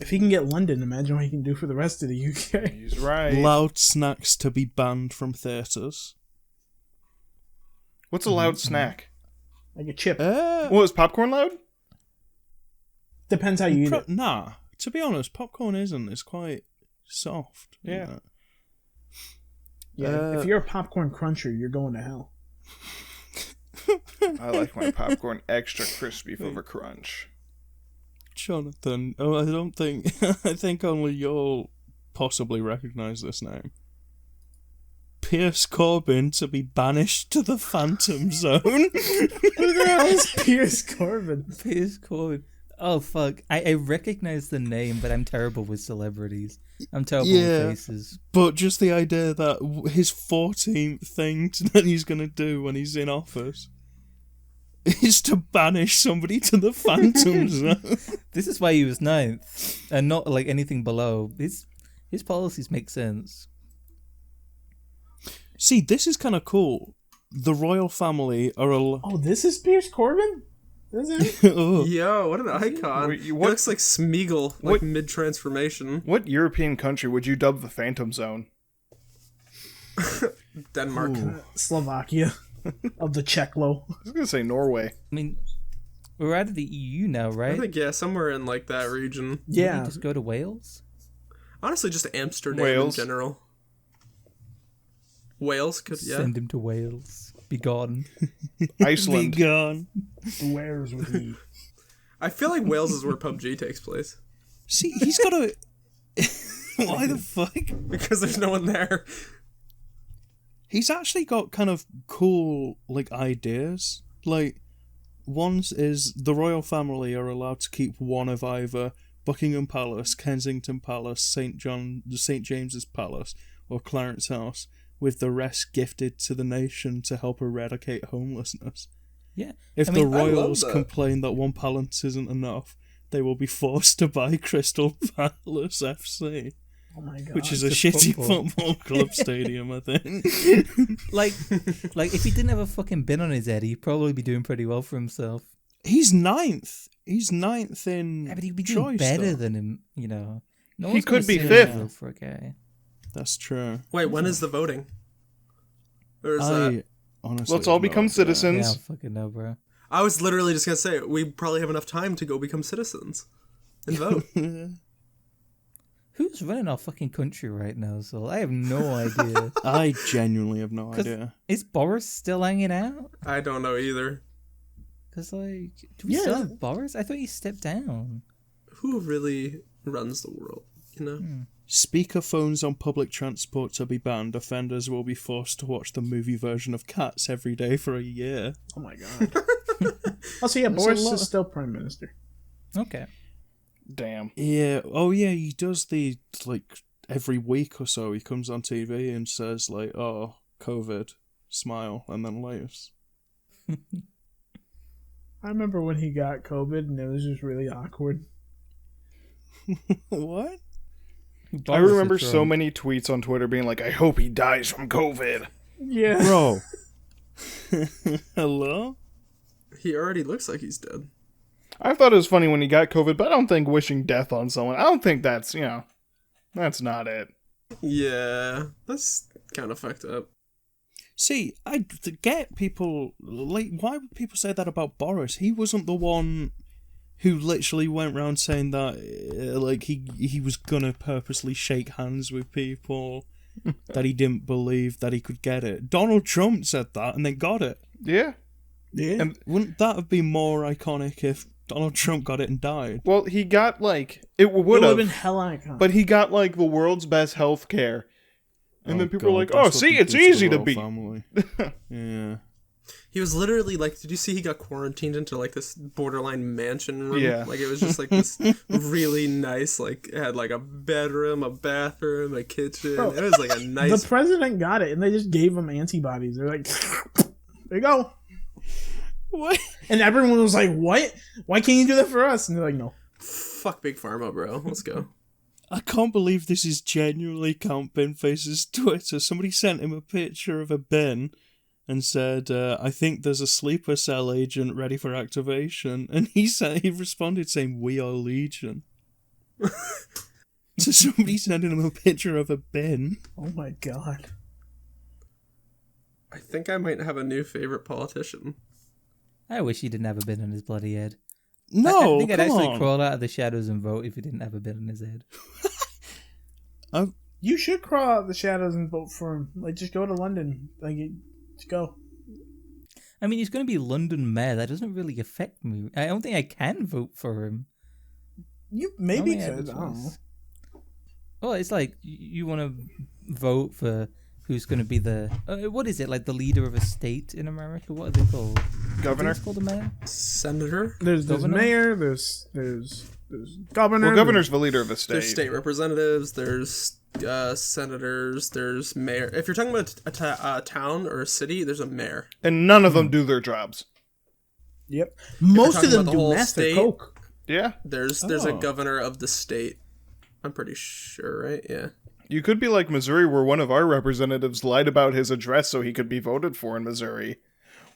If he can get London, imagine what he can do for the rest of the UK. He's right. Loud snacks to be banned from theatres. What's a loud snack? Like a chip. What, is popcorn loud? Depends how you eat it. Nah, to be honest, popcorn isn't. It's quite soft. Yeah. Isn't it? Yeah, if you're a popcorn cruncher, you're going to hell. I like my popcorn extra crispy for the crunch. Jonathan, I don't think. I think only you'll possibly recognize this name. Pierce Corbin to be banished to the Phantom Zone. Who the hell is Pierce Corbin? Piers Corbin. Oh fuck! I recognize the name, but I'm terrible with celebrities. I'm terrible with faces. But just the idea that his 14th thing that he's gonna do when he's in office is to banish somebody to the Phantom Zone. This is why he was 9th, and not like anything below. His policies make sense. See, this is kind of cool. The royal family are Oh, this is Pierce Corbin? Is it? oh. Yo, what an icon. Wait, He what- looks like Smeagol, like mid-transformation. What European country would you dub the Phantom Zone? Denmark. Slovakia. Of the Czechlo. I was gonna say Norway. I mean, we're out of the EU now, I right? think, yeah, somewhere in, like, that region. Wouldn't Yeah. you just go to Wales? Honestly, just Amsterdam Wales. in general. Wales could, yeah. Send him to Wales. Be gone. Iceland. Be gone. Where's with he? I feel like Wales is where PUBG takes place. See, he's got a. Why the fuck? Because there's no one there. He's actually got kind of cool, like, ideas. Like, one is the royal family are allowed to keep one of either Buckingham Palace, Kensington Palace, St. James's Palace, or Clarence House, with the rest gifted to the nation to help eradicate homelessness. Yeah. If I the mean, I love royals that. complain that one palace isn't enough, they will be forced to buy Crystal Palace FC, Oh my god. which is a it's shitty football. football club stadium, I think. like if he didn't have a fucking bin on his head, he'd probably be doing pretty well for himself. He's ninth. He's ninth in Yeah, but he'd be doing choice, better though. than him, you know. No He one's gonna could be say fifth. no for a guy. That's true. Wait, when is the voting? Or is I that... honestly Let's all have no become idea. Yeah, I citizens. don't fucking know, bro. I was literally just gonna say, we probably have enough time to go become citizens. And vote. Who's running our fucking country right now, Sol? I have no idea. I genuinely have no 'Cause idea. Is Boris still hanging out? I don't know either. Because, like, do we still have Boris? I thought he stepped down. Who really runs the world, you know? Speakerphones on public transport to be banned. Offenders will be forced to watch the movie version of Cats every day for a year. Oh my god. Oh, so yeah, That's a Boris lot. is still prime minister. Okay. Damn. Yeah. Oh, yeah. He does the, like, every week or so. He comes on TV and says, like, "Oh, COVID, smile," and then leaves. I remember when he got COVID and it was just really awkward. What? I Boris remember is so wrong. many tweets on Twitter being like, I hope he dies from COVID. Yeah. Bro. Hello? He already looks like he's dead. I thought it was funny when he got COVID, but I don't think wishing death on someone, I don't think that's, that's not it. Yeah, that's kind of fucked up. See, I get people, like, why would people say that about Boris? He wasn't the one who literally went around saying that, like, he was gonna purposely shake hands with people, that he didn't believe that he could get it. Donald Trump said that and then got it. Yeah. Yeah. And Wouldn't that have been more iconic if Donald Trump got it and died? well, he got it would would have have, been hell icon. but he got the world's best health care. And then people were God, like, "Oh, that's what see, they it's do the easy to royal beat." family. Yeah. He was literally like, did you see he got quarantined into like this borderline mansion room? Yeah. Like it was just like this really nice, like it had like a bedroom, a bathroom, a kitchen. Bro, it was like a nice. The president got it and they just gave him antibodies. They're like, there you go. What? And everyone was like, what? Why can't you do that for us? And they're like, no. Fuck Big Pharma, bro. Let's go. I can't believe this is genuinely Count Binface's Twitter. Somebody sent him a picture of a bin and said, I think there's a sleeper cell agent ready for activation. And he responded saying, "We are Legion." So somebody sending him a picture of a bin. Oh my god. I think I might have a new favorite politician. I wish he didn't have a bin on his bloody head. No, I think I'd come actually on. crawl out of the shadows and vote if he didn't have a bill in his head. You should crawl out of the shadows and vote for him. Like, just go to London. Like, just go. I mean, he's going to be London mayor. That doesn't really affect me. I don't think I can vote for him. You maybe I don't think I have a could. I don't know. choice. Well, it's like you want to vote for who's going to be the what is it, like the leader of a state in America? What are they called? Governor? It's called a mayor. Senator. There's Governor? mayor. There's governor. Well, governor's the leader of a There's state. state representatives. There's senators. There's mayor. If you're talking about a town or a city, there's a mayor. And none of them do their jobs. Yep. Most talking of them about the do whole master state- coke. Yeah. There's a Oh. governor of the state. I'm pretty sure, right? Yeah. You could be like Missouri, where one of our representatives lied about his address so he could be voted for in Missouri.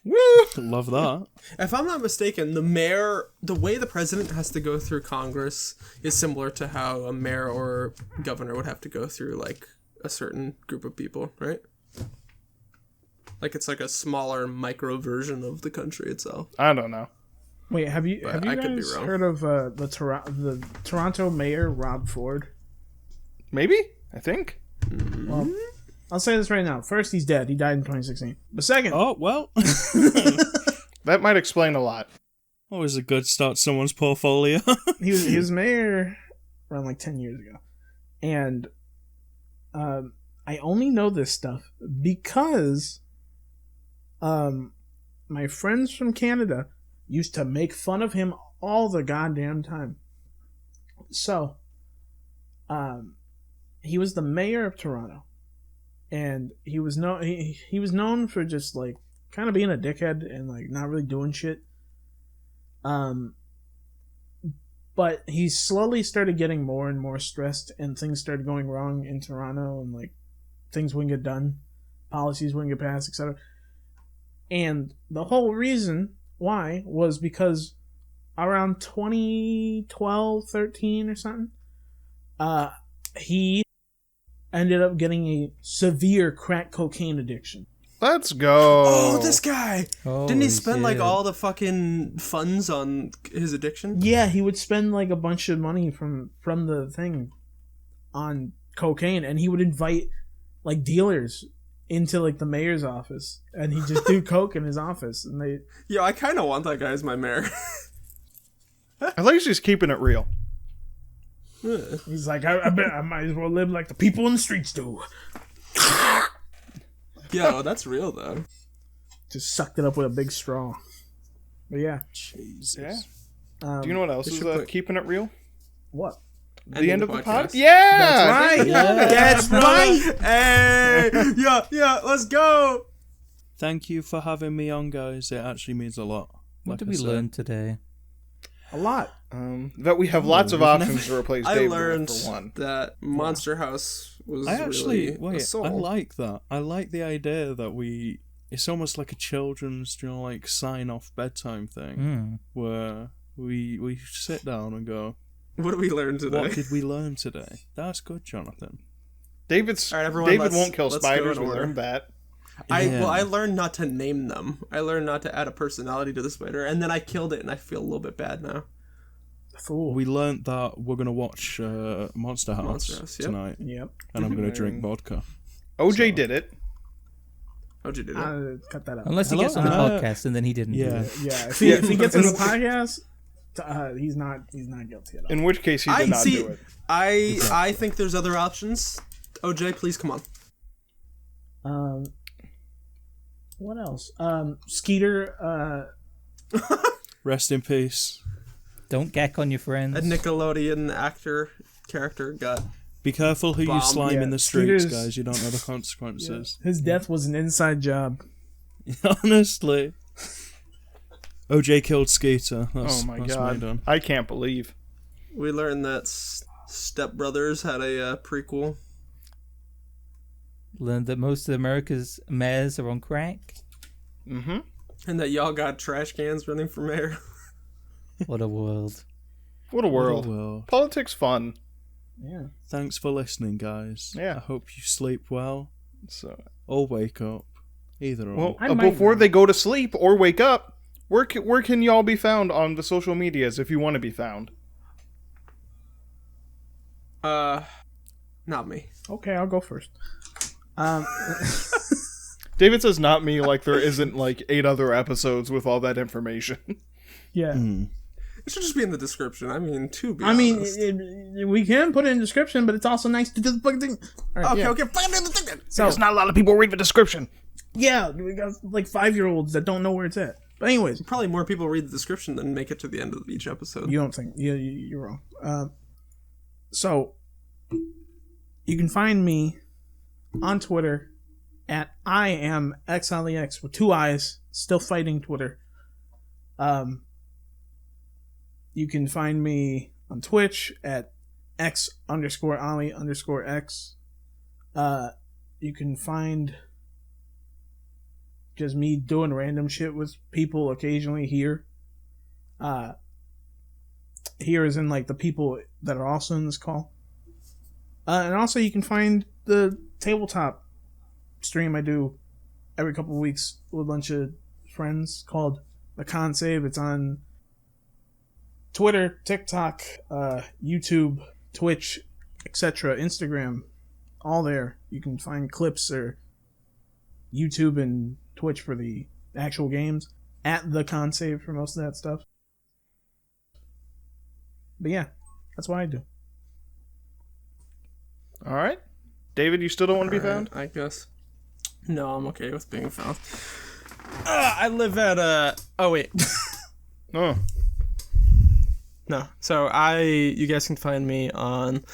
Woo! Love that. If I'm not mistaken, the mayor, the way the president has to go through Congress is similar to how a mayor or governor would have to go through, like, a certain group of people, right? Like, it's like a smaller micro version of the country itself. I don't know. Wait, have you I could be guys wrong. heard of the Toronto mayor Rob Ford? Maybe? I think. Well, I'll say this right now. First, he's dead. He died in 2016. But second, Oh, well. That might explain a lot. Always a good start to someone's portfolio. he was mayor around like 10 years ago, and I only know this stuff because my friends from Canada used to make fun of him all the goddamn time. So he was the mayor of Toronto, and he was known for just like kind of being a dickhead and like not really doing shit. But he slowly started getting more and more stressed, and things started going wrong in Toronto, and like things wouldn't get done, policies wouldn't get passed, etc. And the whole reason why was because around 2012, 13 or something, he ended up getting a severe crack cocaine addiction. Let's go. Oh, this guy! Didn't he Holy spend like shit. all the fucking funds on his addiction? Yeah, he would spend like a bunch of money from the thing on cocaine, and he would invite like dealers into like the mayor's office, and he'd just do coke in his office, and they Yo, I kind of want that guy as my mayor. I like he's just keeping it real. he's like, I bet I might as well live like the people in the streets do. Yo, that's real though. Just sucked it up with a big straw. But yeah, Jesus. Do you know what else we is should put- keeping it real? what? The end of the pod? podcast. Yeah! That's right. That's right. Hey, yeah, let's go. Thank you for having me on, guys. It actually means a lot. What Like did I we said. learn today? A lot. That we have lots of we've options to replace I David learned with for one. that Monster House was I actually really a soul. I like that. I like the idea that it's almost like a children's, like sign off bedtime thing where we sit down and go, What did we learn today? what did we learn today? That's good, Jonathan. All right, everyone, David let's- won't kill let's go spiders. in We order. learned that. Yeah. I learned not to name them. I learned not to add a personality to the spider, and then I killed it, and I feel a little bit bad now. Fool. We learned that we're gonna watch Monster House, Monster House, yep. tonight, Yep. and I'm gonna drink vodka. OJ did it. How'd you do that? Cut that out. Unless he Hello? gets on the podcast and then he didn't do Yeah. it. Yeah, if he gets on the podcast, he's not guilty at all. In which case, he did not do it. I think there's other options. OJ, please come on. What else? Skeeter. Rest in peace. Don't gack on your friends. A Nickelodeon actor character got. Be careful who you Bomb. slime Yeah, in the streets, Skeeter's- guys. You don't know the consequences. His death was an inside job. Honestly. OJ killed Skeeter. Oh my that's god. done. I can't believe. We learned that Step Brothers had a prequel. Learned that most of America's mayors are on crack. Mm-hmm. And that y'all got trash cans running for mayor. What a world. What a world. Well, Politics fun. Yeah. thanks for listening, guys. Yeah. I hope you sleep well So, or wake up. Either or. well, I might before not. they go to sleep or wake up, Where can y'all be found on the social medias if you want to be found? Not me. Okay, I'll go first. David says not me, like there isn't like 8 other episodes with all that information. Yeah. It should just be in the description. I mean, to be I mean, honest. we can put it in the description, but it's also nice to do the fucking thing. All right, Okay, fucking do the thing then. So, There's not a lot of people read the description. yeah, we got like 5-year-olds that don't know where it's at. But anyways, Probably more people read the description than make it to the end of each episode. you don't think you're wrong. So you can find me on Twitter at I am XLEX with 2 I's, still fighting Twitter. You can find me on Twitch at X_Ali_X. You can find just me doing random shit with people occasionally here. Here is in like the people that are also in this call. And also you can find the tabletop stream I do every couple of weeks with a bunch of friends called The Con Save. It's on Twitter, TikTok, YouTube, Twitch, etc., Instagram, all there. You can find clips or YouTube and Twitch for the actual games. At The Con Save for most of that stuff. But yeah, that's what I do. All right. David, you still don't want to be found? I guess. No, I'm okay with being found. I live at Oh wait. Oh. No. So you guys can find me on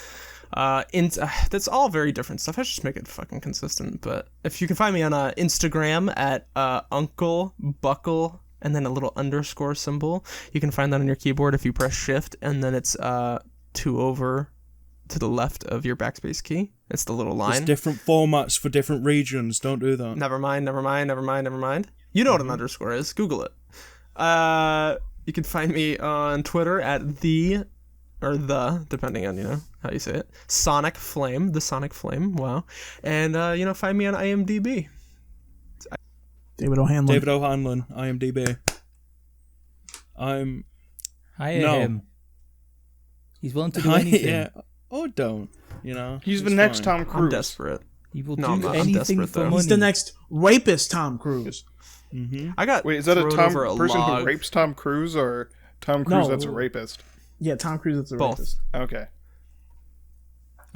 that's all very different stuff. I should just make it fucking consistent. But if you can find me on Instagram at Uncle Buckle and then a little underscore symbol, you can find that on your keyboard if you press Shift and then it's 2 over to the left of your backspace key. It's the little line. There's different formats for different regions. Don't do that. Never mind. You know what an underscore is. Google it. You can find me on Twitter at the, depending on, how you say it, Sonic Flame, the Sonic Flame, wow. And, find me on IMDb. David O'Hanlon. David O'Hanlon, IMDb. Hire No. him. He's willing to do anything. Yeah. Or don't, He's the it's next fine. Tom Cruise. I'm desperate. He will No, I'm do not. I'm anything desperate, for though. money. He's the next rapist Tom Cruise. I got Wait, is that a thrown Tom over a person log. who rapes Tom Cruise or Tom Cruise No. that's a rapist? Yeah, Tom Cruise is a Both. rapist. Okay.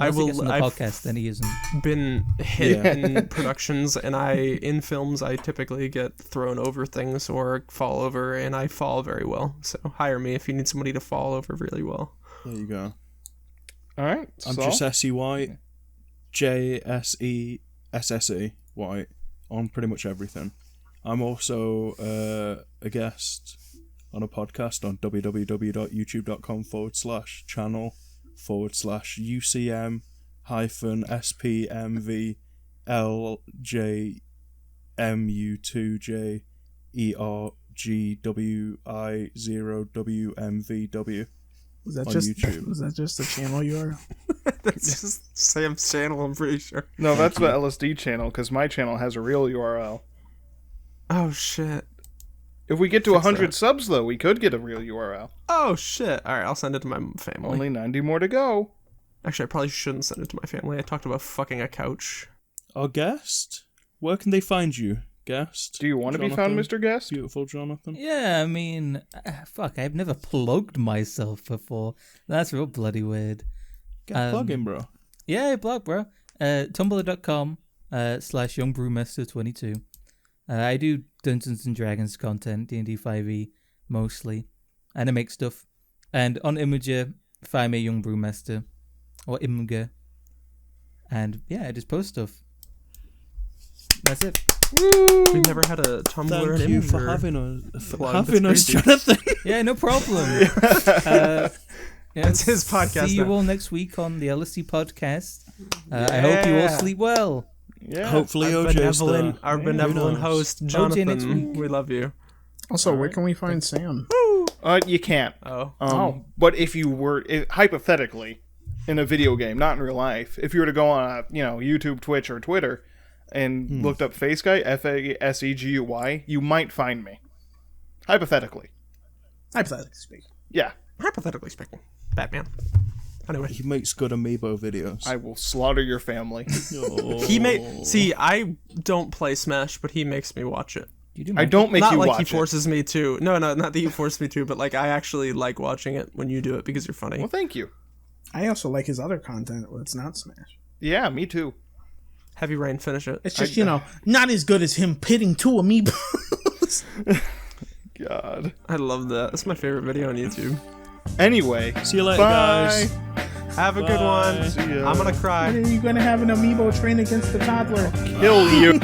I Once he gets on the I've podcast, then he isn't. been hit Yeah. in productions, and in films, I typically get thrown over things or fall over, and I fall very well. So hire me if you need somebody to fall over really well. There you go. All right. I'm Saul? just SE White, JSESSE White on pretty much everything. I'm also a guest on a podcast on www.youtube.com/channel/UCM-SPMV-LJMU2JERGWI0WMVW. Was that On just YouTube. Was that just a channel URL? That's just Sam's channel, I'm pretty sure. No, that's the L.S.D. channel, because my channel has a real URL. Oh, shit. If we get to Fix 100 that. subs, though, we could get a real URL. Oh, shit. All right, I'll send it to my family. Only 90 more to go. Actually, I probably shouldn't send it to my family. I talked about fucking a couch. Our guest? Where can they find you, guest? Do you want to be found, Jonathan? Mr. Guest? Beautiful Jonathan. Yeah, I mean, fuck, I've never plugged myself before. That's real bloody weird. Get plugging, bro. Yeah, blog, bro. Tumblr.com/youngbrewmaster22. I do Dungeons and Dragons content, D&D 5e mostly, and I make stuff. And on Imager, find me Young Brewmaster or Imgur. And yeah, I just post stuff. That's it. We've never had a Tumblr Thank and you for Imgur having us, plug. That's crazy. Jonathan. Yeah, no problem. Yeah, It's his podcast See you now. all next week on the L.S.D. podcast. I hope you all Yeah. sleep well. Yeah. Hopefully Our OJ's benevolent, there. our Who benevolent knows? host, next Jonathan. week. We love you. Also, where can we find Sam? You can't. Oh. But if you were, hypothetically, in a video game, not in real life, if you were to go on, YouTube, Twitch, or Twitter, and looked up Face Guy, FASEGUY, you might find me. Hypothetically. Hypothetically speaking. Yeah. Hypothetically speaking, Batman. Anyway, He makes good amiibo videos. I will slaughter your family. I don't play Smash, but he makes me watch it. You do I don't make Not you like watch he forces me to. No, not that you force me to, but like I actually like watching it when you do it because you're funny. Well, thank you. I also like his other content when it's not Smash. Yeah, me too. Heavy Rain, finish it. It's just, not as good as him pitting two amiibos. God. I love that. That's my favorite video on YouTube. Anyway. See you later, Bye. guys. Have a good one. See ya. I'm gonna cry. When are you going to have an amiibo train against the toddler? Kill you.